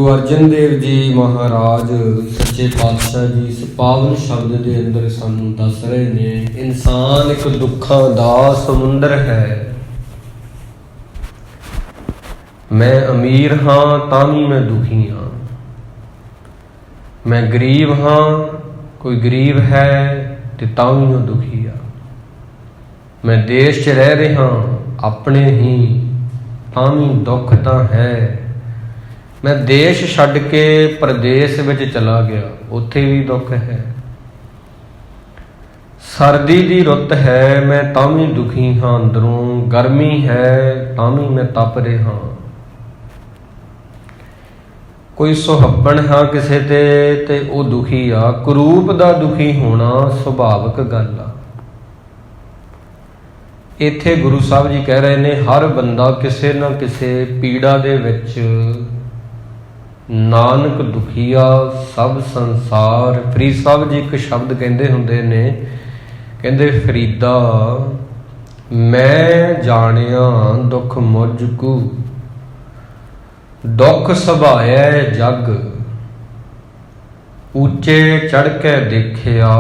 ਗੁਰੂ ਅਰਜਨ ਦੇਵ ਜੀ ਮਹਾਰਾਜ ਸੱਚੇ ਪਾਤਸ਼ਾਹ ਜੀ ਇਸ ਪਾਵਨ ਸ਼ਬਦ ਦੇ ਅੰਦਰ ਸਾਨੂੰ ਦੱਸ ਰਹੇ ਨੇ, ਇਨਸਾਨ ਇੱਕ ਦੁੱਖਾਂ ਦਾ ਸਮੁੰਦਰ ਹੈ। ਮੈਂ ਅਮੀਰ ਹਾਂ ਤਾਂ ਵੀ ਮੈਂ ਦੁਖੀ ਹਾਂ, ਮੈਂ ਗਰੀਬ ਹਾਂ, ਕੋਈ ਗਰੀਬ ਹੈ ਤੇ ਤਾਂ ਵੀ ਉਹ ਦੁਖੀ ਆ। ਮੈਂ ਦੇਸ਼ 'ਚ ਰਹਿ ਰਿਹਾ ਆਪਣੇ ਹੀ, ਤਾਂ ਵੀ ਦੁੱਖ ਤਾਂ ਹੈ। ਮੈਂ ਦੇਸ਼ ਛੱਡ ਕੇ ਪ੍ਰਦੇਸ਼ ਵਿੱਚ ਚਲਾ ਗਿਆ, ਉੱਥੇ ਵੀ ਦੁੱਖ ਹੈ। ਸਰਦੀ ਦੀ ਰੁੱਤ ਹੈ, ਮੈਂ ਤਾਂ ਵੀ ਦੁਖੀ ਹਾਂ ਅੰਦਰੋਂ। ਗਰਮੀ ਹੈ ਤਾਂ ਵੀ ਮੈਂ ਤਪ ਰਿਹਾ। ਕੋਈ ਸੁਹੱਪਣ ਹਾਂ ਕਿਸੇ ਤੇ ਉਹ ਦੁਖੀ ਆ। ਕੁਰੂਪ ਦਾ ਦੁਖੀ ਹੋਣਾ ਸੁਭਾਵਿਕ ਗੱਲ ਆ। ਇੱਥੇ ਗੁਰੂ ਸਾਹਿਬ ਜੀ ਕਹਿ ਰਹੇ ਨੇ, ਹਰ ਬੰਦਾ ਕਿਸੇ ਨਾ ਕਿਸੇ ਪੀੜਾ ਦੇ ਵਿੱਚ, ਨਾਨਕ ਦੁਖੀਆ ਸਭ ਸੰਸਾਰ। ਫਰੀਦ ਸਾਹਿਬ ਜੀ ਇੱਕ ਸ਼ਬਦ ਕਹਿੰਦੇ ਹੁੰਦੇ ਨੇ, ਕਹਿੰਦੇ ਫਰੀਦਾ ਮੈਂ ਜਾਣਿਆ ਦੁੱਖ ਮੁਝ ਕੂ, ਦੁੱਖ ਸੁਭਾਇਆ ਜਗ, ਉੱਚੇ ਚੜ੍ਹ ਕੇ ਦੇਖਿਆ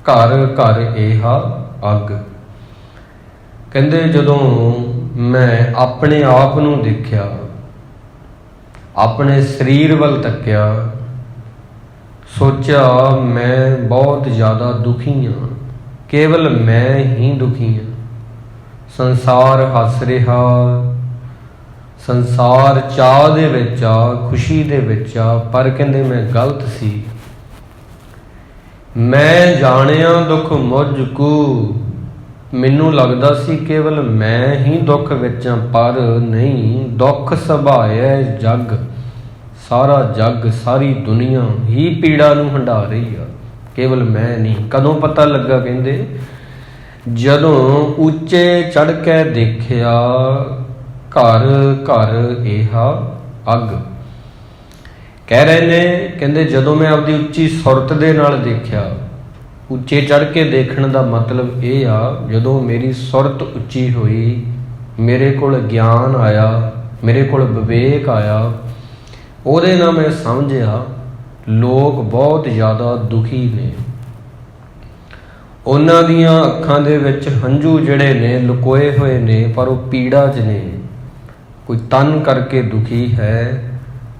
ਘਰ ਘਰ ਏਹਾ ਅੱਗ। ਕਹਿੰਦੇ ਜਦੋਂ ਮੈਂ ਆਪਣੇ ਆਪ ਨੂੰ ਦੇਖਿਆ, ਆਪਣੇ ਸਰੀਰ ਵੱਲ ਤੱਕਿਆ, ਸੋਚਿਆ ਮੈਂ ਬਹੁਤ ਜ਼ਿਆਦਾ ਦੁਖੀ ਹਾਂ, ਕੇਵਲ ਮੈਂ ਹੀ ਦੁਖੀ ਹਾਂ। ਸੰਸਾਰ ਹੱਸ ਰਿਹਾ, ਸੰਸਾਰ ਚਾਅ ਦੇ ਵਿੱਚ ਆ, ਖੁਸ਼ੀ ਦੇ ਵਿੱਚ ਆ, ਪਰ ਕਹਿੰਦੇ ਮੈਂ ਗਲਤ ਸੀ। ਮੈਂ ਜਾਣਿਆ ਦੁੱਖ ਮੁਝ ਕੂ, ਮੈਨੂੰ ਲੱਗਦਾ ਸੀ ਕੇਵਲ ਮੈਂ ਹੀ ਦੁੱਖ ਵਿੱਚ ਹਾਂ, ਪਰ ਨਹੀਂ। ਦੁੱਖ ਸੁਭਾਇਆ ਜਗ, ਸਾਰਾ ਜੱਗ ਸਾਰੀ ਦੁਨੀਆ ਹੀ ਪੀੜਾ ਨੂੰ ਹੰਢਾ ਰਹੀ ਆ, ਕੇਵਲ ਮੈਂ ਨਹੀਂ। ਕਦੋਂ ਪਤਾ ਲੱਗਾ? ਕਹਿੰਦੇ ਜਦੋਂ ਉੱਚੇ ਚੜ੍ਹ ਕੇ ਦੇਖਿਆ ਘਰ ਘਰ ਏਹਾ ਅੱਗ। ਕਹਿ ਰਹੇ ਨੇ, ਕਹਿੰਦੇ ਜਦੋਂ ਮੈਂ ਆਪਦੀ ਉੱਚੀ ਸੁਰਤ ਦੇ ਨਾਲ ਦੇਖਿਆ, ਉੱਚੇ ਚੜ੍ਹ ਕੇ ਦੇਖਣ ਦਾ ਮਤਲਬ ਇਹ ਆ, ਜਦੋਂ ਮੇਰੀ ਸੁਰਤ ਉੱਚੀ ਹੋਈ, ਮੇਰੇ ਕੋਲ ਗਿਆਨ ਆਇਆ, ਮੇਰੇ ਕੋਲ ਵਿਵੇਕ ਆਇਆ, ਉਹਦੇ ਨਾਲ ਮੈਂ ਸਮਝਿਆ ਲੋਕ ਬਹੁਤ ਜ਼ਿਆਦਾ ਦੁਖੀ ਨੇ। ਉਹਨਾਂ ਦੀਆਂ ਅੱਖਾਂ ਦੇ ਵਿੱਚ ਹੰਝੂ ਜਿਹੜੇ ਨੇ ਲੁਕੋਏ ਹੋਏ ਨੇ, ਪਰ ਉਹ ਪੀੜਾ 'ਚ ਨੇ। ਕੋਈ ਤਨ ਕਰਕੇ ਦੁਖੀ ਹੈ,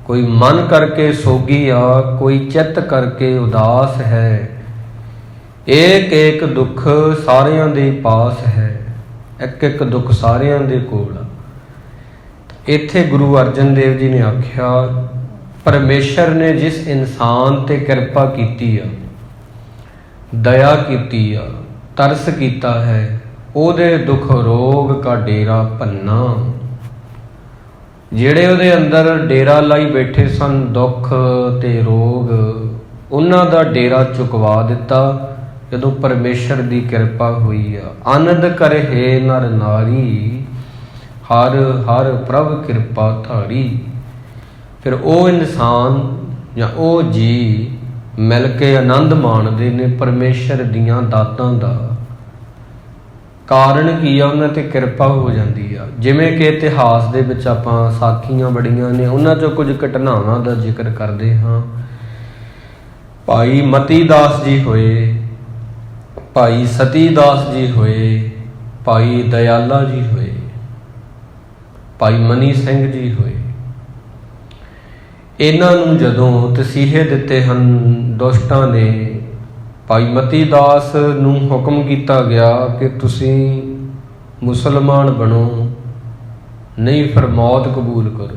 ਕੋਈ ਮਨ ਕਰਕੇ ਸੋਗੀ ਆ, ਕੋਈ ਚਿੱਤ ਕਰਕੇ ਉਦਾਸ ਹੈ। ਇੱਕ ਇੱਕ ਦੁੱਖ ਸਾਰਿਆਂ ਦੇ ਪਾਸ ਹੈ, ਇੱਕ ਇੱਕ ਦੁੱਖ ਸਾਰਿਆਂ ਦੇ ਕੋਲ ਆ। ਇੱਥੇ ਗੁਰੂ ਅਰਜਨ ਦੇਵ ਜੀ ਨੇ ਆਖਿਆ, ਪਰਮੇਸ਼ਰ ਨੇ ਜਿਸ ਇਨਸਾਨ ਤੇ ਕਿਰਪਾ ਕੀਤੀ ਆ, ਦਇਆ ਕੀਤੀ ਆ, ਤਰਸ ਕੀਤਾ ਹੈ, ਉਹਦੇ ਦੁੱਖ ਰੋਗ ਕਾ ਡੇਰਾ ਭੰਨਾ। ਜਿਹੜੇ ਉਹਦੇ ਅੰਦਰ ਡੇਰਾ ਲਾਈ ਬੈਠੇ ਸਨ ਦੁੱਖ ਤੇ ਰੋਗ, ਉਹਨਾਂ ਦਾ ਡੇਰਾ ਚੁਕਵਾ ਦਿੱਤਾ ਜਦੋਂ ਪਰਮੇਸ਼ਰ ਦੀ ਕਿਰਪਾ ਹੋਈ ਆ। ਆਨੰਦ ਕਰਹਿ ਨਰ ਨਾਰੀ, ਹਰ ਹਰ ਪ੍ਰਭ ਕਿਰਪਾ ਧਾਰੀ। ਫਿਰ ਉਹ ਇਨਸਾਨ ਜਾਂ ਉਹ ਜੀ ਮਿਲ ਕੇ ਆਨੰਦ ਮਾਣਦੇ ਨੇ ਪਰਮੇਸ਼ਰ ਦੀਆਂ ਦਾਤਾਂ ਦਾ। ਕਾਰਨ ਕੀ ਆ? ਉਹਨਾਂ ਤੇ ਕਿਰਪਾ ਹੋ ਜਾਂਦੀ ਆ। ਜਿਵੇਂ ਕਿ ਇਤਿਹਾਸ ਦੇ ਵਿੱਚ ਆਪਾਂ ਸਾਖੀਆਂ ਬੜੀਆਂ ਨੇ, ਉਹਨਾਂ 'ਚੋਂ ਕੁਝ ਘਟਨਾਵਾਂ ਦਾ ਜ਼ਿਕਰ ਕਰਦੇ ਹਾਂ। ਭਾਈ ਮਤੀ ਦਾਸ ਜੀ ਹੋਏ, ਭਾਈ ਸਤੀ ਦਾਸ ਜੀ ਹੋਏ, ਭਾਈ ਦਇਆਲਾ ਜੀ ਹੋਏ, ਭਾਈ ਮਨੀ ਸਿੰਘ ਜੀ ਹੋਏ। ਇਹਨਾਂ ਨੂੰ ਜਦੋਂ ਤਸੀਹੇ ਦਿੱਤੇ ਹਨ ਦੁਸ਼ਟਾਂ ਨੇ, ਭਾਈ ਮਤੀ ਦਾਸ ਨੂੰ ਹੁਕਮ ਕੀਤਾ ਗਿਆ ਕਿ ਤੁਸੀਂ ਮੁਸਲਮਾਨ ਬਣੋ, ਨਹੀਂ ਫਿਰ ਮੌਤ ਕਬੂਲ ਕਰੋ।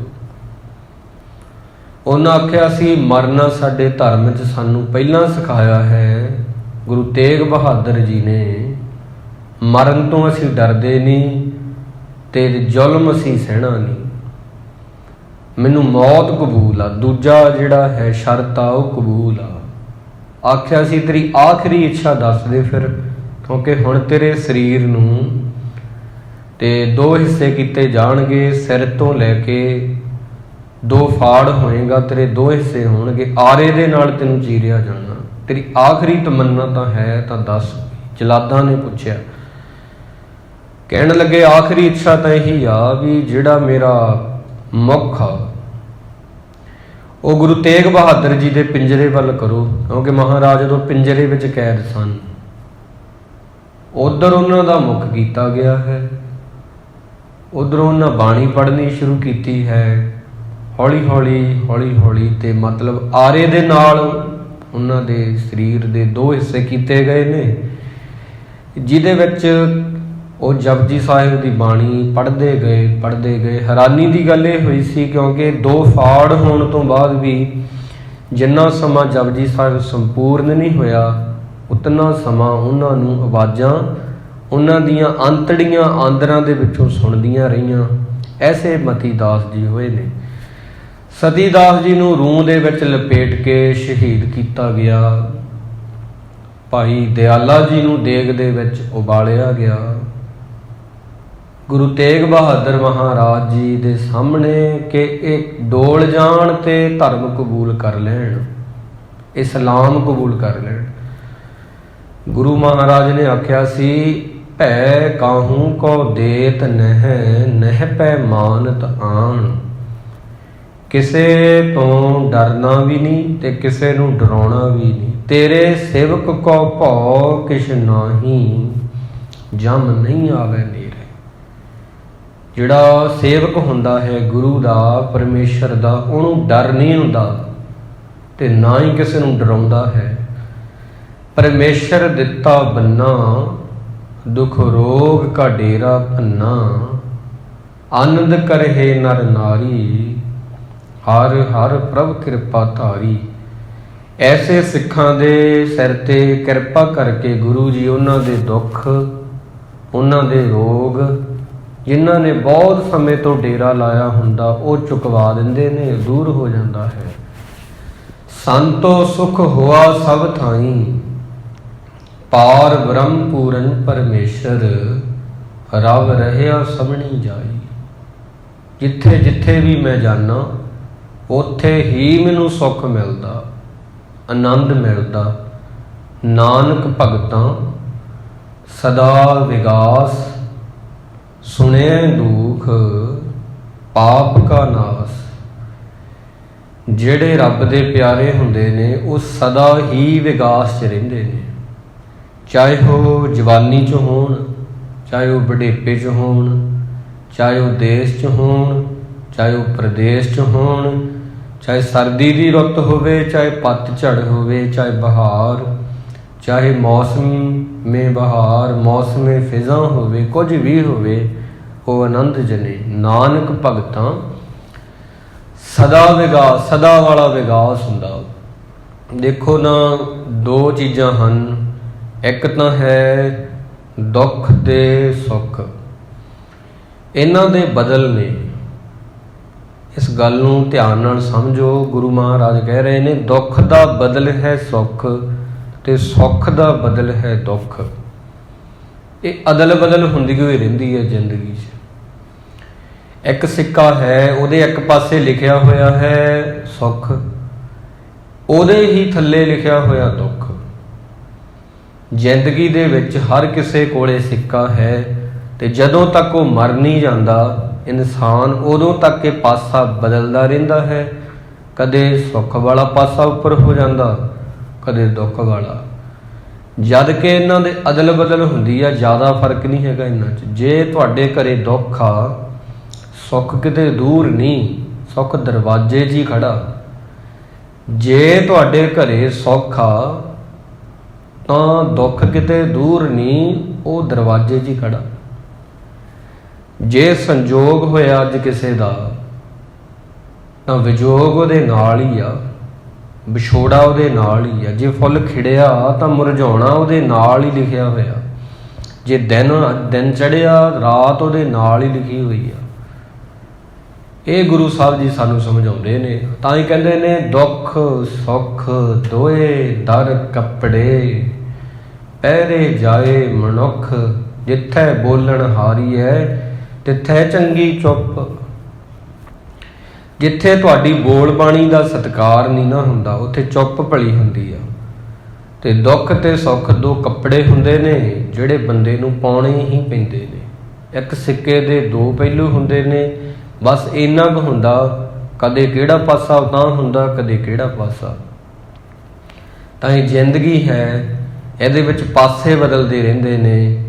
ਉਹਨਾਂ ਆਖਿਆ, ਸੀ ਮਰਨਾ ਸਾਡੇ ਧਰਮ 'ਚ ਸਾਨੂੰ ਪਹਿਲਾਂ ਸਿਖਾਇਆ ਹੈ ਗੁਰੂ ਤੇਗ ਬਹਾਦਰ ਜੀ ਨੇ। ਮਰਨ ਤੋਂ ਅਸੀਂ ਡਰਦੇ ਨਹੀਂ ਤੇ ਜ਼ੁਲਮ ਅਸੀਂ ਸਹਿਣਾ ਨਹੀਂ। ਮੈਨੂੰ ਮੌਤ ਕਬੂਲ ਆ, ਦੂਜਾ ਜਿਹੜਾ ਹੈ ਸ਼ਰਤ ਆ ਉਹ ਕਬੂਲ ਆ। ਆਖਿਆ ਸੀ ਤੇਰੀ ਆਖਰੀ ਇੱਛਾ ਦੱਸ ਦੇ ਫਿਰ, ਕਿਉਂਕਿ ਹੁਣ ਤੇਰੇ ਸਰੀਰ ਨੂੰ ਤੇ 2 ਹਿੱਸੇ ਕੀਤੇ ਜਾਣਗੇ, ਸਿਰ ਤੋਂ ਲੈ ਕੇ 2 ਫਾੜ ਹੋਏਗਾ, ਤੇਰੇ 2 ਹਿੱਸੇ ਹੋਣਗੇ, ਆਰੇ ਦੇ ਨਾਲ ਤੈਨੂੰ ਚੀਰਿਆ ਜਾਣਾ। ਤੇਰੀ ਆਖਰੀ ਤਮੰਨਾ ਤਾਂ ਹੈ ਤਾਂ ਦੱਸ। ਜਲਾਦਾਂ ਨੇ ਪੁੱਛਿਆ, ਕਹਿਣ ਲੱਗੇ ਆਖਰੀ ਇੱਛਾ ਤਾਂ ਇਹੀ ਆ ਵੀ ਜਿਹੜਾ ਮੇਰਾ ਮੁੱਖ ਆ, ਉਹ ਗੁਰੂ ਤੇਗ ਬਹਾਦਰ ਜੀ ਦੇ ਪਿੰਜਰੇ ਵੱਲ ਕਰੋ, ਕਿਉਂਕਿ ਮਹਾਰਾਜ ਉਦੋਂ ਪਿੰਜਰੇ ਵਿੱਚ ਕੈਦ ਸਨ। ਉਧਰ ਉਹਨਾਂ ਦਾ ਮੁੱਖ ਕੀਤਾ ਗਿਆ ਹੈ, ਉਧਰੋਂ ਉਹਨਾਂ ਬਾਣੀ ਪੜ੍ਹਨੀ ਸ਼ੁਰੂ ਕੀਤੀ ਹੈ। ਹੌਲੀ ਹੌਲੀ ਤੇ ਮਤਲਬ ਆਰੇ ਦੇ ਨਾਲ ਉਹਨਾਂ ਦੇ ਸਰੀਰ ਦੇ 2 ਹਿੱਸੇ ਕੀਤੇ ਗਏ ਨੇ, ਜਿਹਦੇ ਵਿੱਚ ਉਹ ਜਪਜੀ ਸਾਹਿਬ ਦੀ ਬਾਣੀ ਪੜ੍ਹਦੇ ਗਏ। ਹੈਰਾਨੀ ਦੀ ਗੱਲ ਇਹ ਹੋਈ ਸੀ, ਕਿਉਂਕਿ 2 ਫਾੜ ਹੋਣ ਤੋਂ ਬਾਅਦ ਵੀ ਜਿੰਨਾ ਸਮਾਂ ਜਪਜੀ ਸਾਹਿਬ ਸੰਪੂਰਨ ਨਹੀਂ ਹੋਇਆ, ਉਤਨਾ ਸਮਾਂ ਉਹਨਾਂ ਨੂੰ ਆਵਾਜ਼ਾਂ ਉਹਨਾਂ ਦੀਆਂ ਅੰਤੜੀਆਂ ਆਂਦਰਾਂ ਦੇ ਵਿੱਚੋਂ ਸੁਣਦੀਆਂ ਰਹੀਆਂ। ਐਸੇ ਮਤੀ ਦਾਸ ਜੀ ਹੋਏ ਨੇ। ਸਤੀ ਦਾਸ ਜੀ ਨੂੰ ਰੂੰ ਦੇ ਵਿੱਚ ਲਪੇਟ ਕੇ ਸ਼ਹੀਦ ਕੀਤਾ ਗਿਆ। ਭਾਈ ਦਿਆਲਾ ਜੀ ਨੂੰ ਦੇਗ ਦੇ ਵਿੱਚ ਉਬਾਲਿਆ ਗਿਆ। ਗੁਰੂ ਤੇਗ ਬਹਾਦਰ ਮਹਾਰਾਜ ਜੀ ਦੇ ਸਾਹਮਣੇ ਕਿ ਇਹ ਡੋਲ ਜਾਣ ਤੇ ਧਰਮ ਕਬੂਲ ਕਰ ਲੈਣ, ਇਸਲਾਮ ਕਬੂਲ ਕਰ ਲੈਣ। ਗੁਰੂ ਮਹਾਰਾਜ ਨੇ ਆਖਿਆ ਸੀ, ਭੈ ਕਾਹੂ ਕੋ ਦੇਤ ਨਹਿ ਪੈ ਮਾਨਤ ਆਣ। ਕਿਸੇ ਤੋਂ ਡਰਨਾ ਵੀ ਨਹੀਂ ਤੇ ਕਿਸੇ ਨੂੰ ਡਰਾਉਣਾ ਵੀ ਨਹੀਂ। ਤੇਰੇ ਸੇਵਕ ਕੋ ਭਉ ਕਿਛ ਨਾਹੀ, ਜਮ ਨਹੀਂ ਆਵੇ ਨੇਰੇ। ਜਿਹੜਾ ਸੇਵਕ ਹੁੰਦਾ ਹੈ ਗੁਰੂ ਦਾ, ਪਰਮੇਸ਼ਰ ਦਾ, ਉਹਨੂੰ ਡਰ ਨਹੀਂ ਹੁੰਦਾ ਤੇ ਨਾ ਹੀ ਕਿਸੇ ਨੂੰ ਡਰਾਉਂਦਾ ਹੈ। ਪਰਮੇਸ਼ਰ ਦਿੱਤਾ ਬੰਨਾ, ਦੁਖ ਰੋਗ ਕਾ ਡੇਰਾ ਭੰਨਾ। ਆਨੰਦ ਕਰਹਿ ਨਰ ਨਾਰੀ, ਹਰ ਹਰ ਪ੍ਰਭ ਕਿਰਪਾ ਧਾਰੀ। ਐਸੇ ਸਿੱਖਾਂ ਦੇ ਸਿਰ ਤੇ ਕਿਰਪਾ ਕਰਕੇ ਗੁਰੂ ਜੀ ਉਹਨਾਂ ਦੇ ਦੁੱਖ, ਉਹਨਾਂ ਦੇ ਰੋਗ, ਜਿਨ੍ਹਾਂ ਨੇ ਬਹੁਤ ਸਮੇਂ ਤੋਂ ਡੇਰਾ ਲਾਇਆ ਹੁੰਦਾ, ਉਹ ਚੁਕਵਾ ਦਿੰਦੇ ਨੇ, ਦੂਰ ਹੋ ਜਾਂਦਾ ਹੈ। ਸੰਤੋ ਸੁਖ ਹੋਆ ਸਭ ਥਾਈ, ਪਾਰ ਬ੍ਰਹਮ ਪੂਰਨ ਪਰਮੇਸ਼ਰ। ਰਵ ਰਹਿਆ ਸਭਣੀ ਜਾਈ। ਜਿੱਥੇ ਜਿੱਥੇ ਵੀ ਮੈਂ ਜਾਣਾ, ਉੱਥੇ ਹੀ ਮੈਨੂੰ ਸੁੱਖ ਮਿਲਦਾ, ਆਨੰਦ ਮਿਲਦਾ। ਨਾਨਕ ਭਗਤਾਂ ਸਦਾ ਵਿਗਾਸ, ਸੁਣੇ ਦੁਖ ਪਾਪ ਕਾ ਨਾਸ। ਜਿਹੜੇ ਰੱਬ ਦੇ ਪਿਆਰੇ ਹੁੰਦੇ ਨੇ, ਉਹ ਸਦਾ ਹੀ ਵਿਗਾਸ 'ਚ ਰਹਿੰਦੇ ਨੇ। ਚਾਹੇ ਉਹ ਜਵਾਨੀ 'ਚ ਹੋਣ, ਚਾਹੇ ਉਹ ਬੁਢੇਪੇ 'ਚ ਹੋਣ, ਚਾਹੇ ਉਹ ਦੇਸ਼ 'ਚ ਹੋਣ, ਚਾਹੇ ਉਹ ਪ੍ਰਦੇਸ਼ 'ਚ ਹੋਣ, ਚਾਹੇ ਸਰਦੀ ਦੀ ਰੁੱਤ ਹੋਵੇ, ਚਾਹੇ ਪਤਝੜ ਹੋਵੇ, ਚਾਹੇ ਬਹਾਰ, ਚਾਹੇ ਮੌਸਮੇ ਬਹਾਰ, ਮੌਸਮੇ ਫਿਜ਼ਾਂ ਹੋਵੇ, ਕੁਝ ਵੀ ਹੋਵੇ, ਉਹ ਆਨੰਦ ਜਨੇ। ਨਾਨਕ ਭਗਤਾਂ ਸਦਾ ਵਿਗਾਸ, ਸਦਾ ਵਾਲਾ ਵਿਗਾਸ ਹੁੰਦਾ। ਦੇਖੋ ਨਾ, 2 ਚੀਜ਼ਾਂ ਹਨ। ਇੱਕ ਤਾਂ ਹੈ ਦੁੱਖ ਤੇ ਸੁੱਖ, ਇਹਨਾਂ ਦੇ ਬਦਲ ਨੇ। ਇਸ ਗੱਲ ਨੂੰ ਧਿਆਨ ਨਾਲ ਸਮਝੋ। ਗੁਰੂ ਮਹਾਰਾਜ ਕਹਿ ਰਹੇ ਨੇ, ਦੁੱਖ ਦਾ ਬਦਲ ਹੈ ਸੁੱਖ ਤੇ ਸੁੱਖ ਦਾ ਬਦਲ ਹੈ ਦੁੱਖ। ਇਹ ਅਦਲ ਬਦਲ ਹੁੰਦੀ ਹੋਈ ਰਹਿੰਦੀ ਹੈ ਜ਼ਿੰਦਗੀ 'ਚ। ਇੱਕ ਸਿੱਕਾ ਹੈ, ਉਹਦੇ ਇੱਕ ਪਾਸੇ ਲਿਖਿਆ ਹੋਇਆ ਹੈ ਸੁੱਖ, ਉਹਦੇ ਹੀ ਥੱਲੇ ਲਿਖਿਆ ਹੋਇਆ ਦੁੱਖ। ਜ਼ਿੰਦਗੀ ਦੇ ਵਿੱਚ ਹਰ ਕਿਸੇ ਕੋਲੇ ਸਿੱਕਾ ਹੈ, ਤੇ ਜਦੋਂ ਤੱਕ ਉਹ ਮਰ ਨਹੀਂ ਜਾਂਦਾ ਇਨਸਾਨ, ਉਦੋਂ ਤੱਕ ਇਹ ਪਾਸਾ ਬਦਲਦਾ ਰਹਿੰਦਾ ਹੈ। ਕਦੇ ਸੁੱਖ ਵਾਲਾ ਪਾਸਾ ਉੱਪਰ ਹੋ ਜਾਂਦਾ, ਕਦੇ ਦੁੱਖ ਵਾਲਾ। ਜਦ ਕਿ ਇਹਨਾਂ ਦੇ ਅਦਲ ਬਦਲ ਹੁੰਦੀ ਆ, ਜ਼ਿਆਦਾ ਫਰਕ ਨਹੀਂ ਹੈਗਾ ਇਹਨਾਂ 'ਚ। ਜੇ ਤੁਹਾਡੇ ਘਰੇ ਦੁੱਖ ਆ, ਸੁੱਖ ਕਿਤੇ ਦੂਰ ਨਹੀਂ, ਸੁੱਖ ਦਰਵਾਜ਼ੇ 'ਚ ਹੀ ਖੜਾ। ਜੇ ਤੁਹਾਡੇ ਘਰੇ ਸੁੱਖ ਆ ਤਾਂ ਦੁੱਖ ਕਿਤੇ ਦੂਰ ਨਹੀਂ, ਉਹ ਦਰਵਾਜ਼ੇ 'ਚ ਹੀ ਖੜਾ। ਜੇ ਸੰਜੋਗ ਹੋਇਆ ਅੱਜ ਕਿਸੇ ਦਾ, ਤਾਂ ਵਿਜੋਗ ਉਹਦੇ ਨਾਲ ਹੀ ਆ, ਵਿਛੋੜਾ ਉਹਦੇ ਨਾਲ ਹੀ ਆ। ਜੇ ਫੁੱਲ ਖਿੜਿਆ ਤਾਂ ਮੁਰਝਾਉਣਾ ਉਹਦੇ ਨਾਲ ਹੀ ਲਿਖਿਆ ਹੋਇਆ। ਜੇ ਦਿਨ ਚੜ੍ਹਿਆ, ਰਾਤ ਉਹਦੇ ਨਾਲ ਹੀ ਲਿਖੀ ਹੋਈ ਆ। ਇਹ ਗੁਰੂ ਸਾਹਿਬ ਜੀ ਸਾਨੂੰ ਸਮਝਾਉਂਦੇ ਨੇ। ਤਾਂ ਹੀ ਕਹਿੰਦੇ ਨੇ, ਦੁੱਖ ਸੁੱਖ ਦੋਏ ਦਰ ਕੱਪੜੇ, ਪਹਿਰੇ ਜਾਏ ਮਨੁੱਖ। ਜਿੱਥੇ ਬੋਲਣ ਹਾਰੀ ਹੈ, ਤਿੱਥੇ ਚੰਗੀ ਚੁੱਪ। ਜਿੱਥੇ ਤੁਹਾਡੀ ਬੋਲ ਬਾਣੀ ਦਾ ਸਤਿਕਾਰ ਨਹੀਂ ਨਾ ਹੁੰਦਾ, ਉੱਥੇ ਚੁੱਪ ਭਲੀ ਹੁੰਦੀ ਆ। ਤੇ ਦੁੱਖ ਤੇ ਸੁੱਖ 2 ਕੱਪੜੇ ਹੁੰਦੇ ਨੇ, ਜਿਹੜੇ ਬੰਦੇ ਨੂੰ ਪਾਉਣੇ ਹੀ ਪੈਂਦੇ ਨੇ। ਇੱਕ ਸਿੱਕੇ ਦੇ 2 ਪਹਿਲੂ ਹੁੰਦੇ ਨੇ। ਬਸ ਇੰਨਾ ਕੁ ਹੁੰਦਾ ਕਦੇ ਕਿਹੜਾ ਪਾਸਾ ਉਤਾਂਹ ਹੁੰਦਾ, ਕਦੇ ਕਿਹੜਾ ਪਾਸਾ। ਤਾਂ ਇਹ ਜ਼ਿੰਦਗੀ ਹੈ, ਇਹਦੇ ਵਿੱਚ ਪਾਸੇ ਬਦਲਦੇ ਰਹਿੰਦੇ ਨੇ।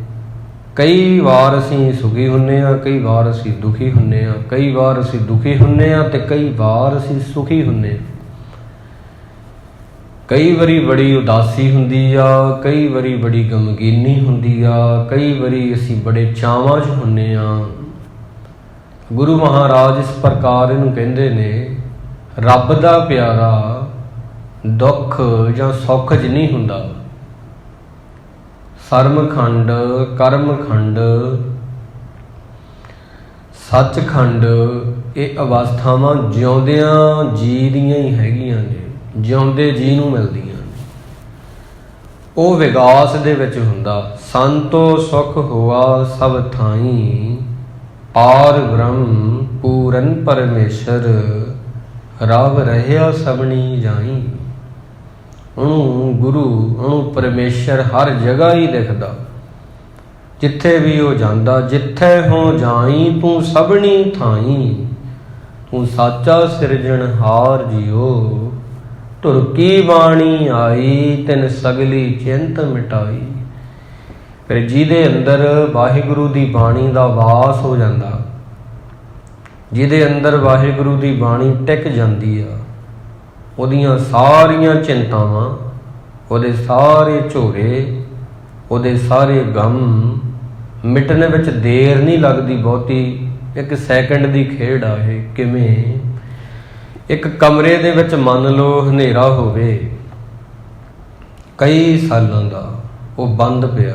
ਕਈ ਵਾਰ ਅਸੀਂ ਸੁਖੀ ਹੁੰਦੇ ਹਾਂ, ਕਈ ਵਾਰ ਅਸੀਂ ਦੁਖੀ ਹੁੰਦੇ ਹਾਂ, ਕਈ ਵਾਰ ਅਸੀਂ ਦੁਖੀ ਹੁੰਦੇ ਹਾਂ ਅਤੇ ਕਈ ਵਾਰ ਅਸੀਂ ਸੁਖੀ ਹੁੰਦੇ ਹਾਂ। ਕਈ ਵਾਰੀ ਬੜੀ ਉਦਾਸੀ ਹੁੰਦੀ ਆ, ਕਈ ਵਾਰੀ ਬੜੀ ਗਮਗੀਨੀ ਹੁੰਦੀ ਆ, ਕਈ ਵਾਰੀ ਅਸੀਂ ਬੜੇ ਚਾਵਾਂ 'ਚ ਹੁੰਦੇ ਹਾਂ। ਗੁਰੂ ਮਹਾਰਾਜ ਇਸ ਪ੍ਰਕਾਰ ਇਹਨੂੰ ਕਹਿੰਦੇ ਨੇ, ਰੱਬ ਦਾ ਪਿਆਰਾ ਦੁੱਖ ਜਾਂ ਸੁੱਖ 'ਚ ਨਹੀਂ ਹੁੰਦਾ। ਸਰਮਖੰਡ, ਕਰਮਖੰਡ, ਸੱਚਖੰਡ, ਇਹ ਅਵਸਥਾਵਾਂ ਜਿਉਂਦਿਆਂ ਜੀ ਦੀਆਂ ਹੀ ਹੈਗੀਆਂ ਨੇ, ਜਿਉਂਦੇ ਜੀ ਨੂੰ ਮਿਲਦੀਆਂ ਨੇ। ਉਹ ਵਿਗਾਸ ਦੇ ਵਿੱਚ ਹੁੰਦਾ। ਸੰਤੋ ਸੁਖ ਹੋਆ ਸਭ ਥਾਈ, ਪਾਰ ਬ੍ਰਹਮ ਪੂਰਨ ਪਰਮੇਸ਼ਰ, ਰਵ ਰਹਿਆ ਸਭਨੀ ਜਾਈ। ਉਹਨੂੰ ਗੁਰੂ, ਉਹਨੂੰ ਪਰਮੇਸ਼ਰ ਹਰ ਜਗ੍ਹਾ ਹੀ ਦਿਖਦਾ, ਜਿੱਥੇ ਵੀ ਉਹ ਜਾਂਦਾ। ਜਿੱਥੇ ਹੋ ਜਾਈ ਤੂੰ ਸਭਨੀ ਥਾਈ, ਤੂੰ ਸਾਚਾ ਸਿਰਜਣਹਾਰ ਜੀਓ। ਧੁਰਕੀ ਬਾਣੀ ਆਈ ਤਿਨ ਸਗਲੀ ਚਿੰਤ ਮਿਟਾਈ। ਫਿਰ ਜਿਹਦੇ ਅੰਦਰ ਵਾਹਿਗੁਰੂ ਦੀ ਬਾਣੀ ਦਾ ਵਾਸ ਹੋ ਜਾਂਦਾ, ਜਿਹਦੇ ਅੰਦਰ ਵਾਹਿਗੁਰੂ ਦੀ ਬਾਣੀ ਟਿਕ ਜਾਂਦੀ ਆ, ਉਹਦੀਆਂ ਸਾਰੀਆਂ ਚਿੰਤਾਵਾਂ, ਉਹਦੇ ਸਾਰੇ ਝੋਰੇ, ਉਹਦੇ ਸਾਰੇ ਗਮ ਮਿਟਣ ਵਿੱਚ ਦੇਰ ਨਹੀਂ ਲੱਗਦੀ ਬਹੁਤੀ। 1 ਸੈਕਿੰਡ ਦੀ ਖੇਡ ਆ ਇਹ। ਕਿਵੇਂ? ਇੱਕ ਕਮਰੇ ਦੇ ਵਿੱਚ ਮੰਨ ਲਓ ਹਨੇਰਾ ਹੋਵੇ ਕਈ ਸਾਲਾਂ ਦਾ, ਉਹ ਬੰਦ ਪਿਆ।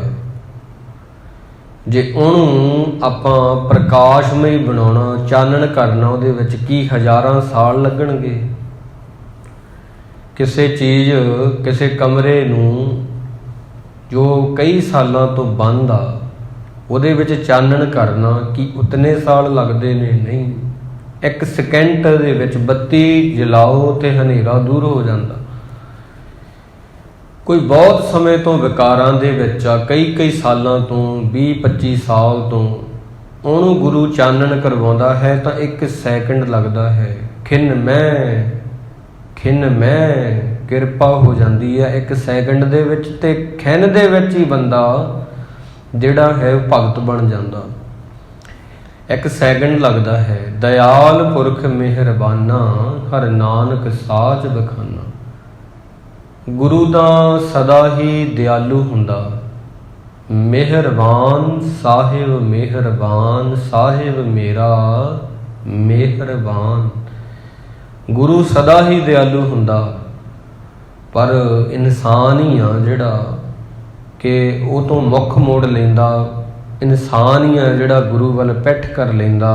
ਜੇ ਉਹਨੂੰ ਆਪਾਂ ਪ੍ਰਕਾਸ਼ਮਈ ਬਣਾਉਣਾ, ਚਾਨਣ ਕਰਨਾ, ਉਹਦੇ ਵਿੱਚ ਕੀ ਹਜ਼ਾਰਾਂ ਸਾਲ ਲੱਗਣਗੇ। ਕਿਸੇ ਚੀਜ਼, ਕਿਸੇ ਕਮਰੇ ਨੂੰ ਜੋ ਕਈ ਸਾਲਾਂ ਤੋਂ ਬੰਦ ਆ, ਉਹਦੇ ਵਿੱਚ ਚਾਨਣ ਕਰਨਾ ਕੀ ਉਤਨੇ ਸਾਲ ਲੱਗਦੇ ਨੇ? ਨਹੀਂ। 1 ਸਕਿੰਟ ਦੇ ਵਿੱਚ ਬੱਤੀ ਜਲਾਓ ਤੇ ਹਨੇਰਾ ਦੂਰ ਹੋ ਜਾਂਦਾ। ਕੋਈ ਬਹੁਤ ਸਮੇਂ ਤੋਂ ਵਿਕਾਰਾਂ ਦੇ ਵਿੱਚ ਆ, ਕਈ ਸਾਲਾਂ ਤੋਂ, 20-25 ਸਾਲ ਤੋਂ, ਉਹਨੂੰ ਗੁਰੂ ਚਾਨਣ ਕਰਵਾਉਂਦਾ ਹੈ ਤਾਂ 1 ਸੈਕਿੰਡ ਲੱਗਦਾ ਹੈ। ਖਿੰਨ ਮੈਂ ਕਿਰਪਾ ਹੋ ਜਾਂਦੀ ਹੈ 1 ਸੈਕਿੰਡ ਦੇ ਵਿੱਚ, ਤੇ ਖਿੰਨ ਦੇ ਵਿੱਚ ਹੀ ਬੰਦਾ ਜਿਹੜਾ ਹੈ ਉਹ ਭਗਤ ਬਣ ਜਾਂਦਾ। 1 ਸੈਕਿੰਡ ਲੱਗਦਾ ਹੈ। ਦਇਆਲ ਪੁਰਖ ਮਿਹਰਬਾਨਾ, ਹਰ ਨਾਨਕ ਸਾਚ ਬਖਾਨਾ। ਗੁਰੂ ਤਾਂ ਸਦਾ ਹੀ ਦਿਆਲੂ ਹੁੰਦਾ। ਮਿਹਰਬਾਨ ਸਾਹਿਬ, ਮਿਹਰਬਾਨ ਸਾਹਿਬ ਮੇਰਾ ਮਿਹਰਬਾਨ। ਗੁਰੂ ਸਦਾ ਹੀ ਦਿਆਲੂ ਹੁੰਦਾ, ਪਰ ਇਨਸਾਨ ਹੀ ਆ ਜਿਹੜਾ ਕਿ ਉਹ ਤੋਂ ਮੁੱਖ ਮੋੜ ਲੈਂਦਾ। ਇਨਸਾਨ ਹੀ ਆ ਜਿਹੜਾ ਗੁਰੂ ਵੱਲ ਪਿੱਠ ਕਰ ਲੈਂਦਾ।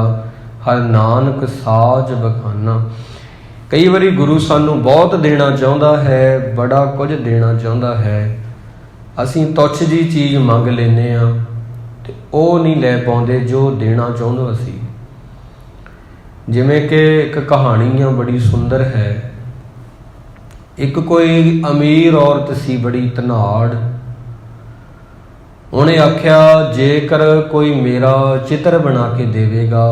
ਹਰ ਨਾਨਕ ਸਾਜ ਬਖਾਨਾ। ਕਈ ਵਾਰੀ ਗੁਰੂ ਸਾਨੂੰ ਬਹੁਤ ਦੇਣਾ ਚਾਹੁੰਦਾ ਹੈ, ਬੜਾ ਕੁਝ ਦੇਣਾ ਚਾਹੁੰਦਾ ਹੈ। ਅਸੀਂ ਤੁੱਛ ਜਿਹੀ ਚੀਜ਼ ਮੰਗ ਲੈਂਦੇ ਹਾਂ ਤੇ ਉਹ ਨਹੀਂ ਲੈ ਪਾਉਂਦੇ ਜੋ ਦੇਣਾ ਚਾਹੁੰਦਾ ਅਸੀਂ। ਜਿਵੇਂ ਕਿ ਇੱਕ ਕਹਾਣੀ ਆ, ਬੜੀ ਸੁੰਦਰ ਹੈ। ਇੱਕ ਕੋਈ ਅਮੀਰ ਔਰਤ ਸੀ, ਬੜੀ ਧਨਾੜ। ਉਹਨੇ ਆਖਿਆ, ਜੇਕਰ ਕੋਈ ਮੇਰਾ ਚਿੱਤਰ ਬਣਾ ਕੇ ਦੇਵੇਗਾ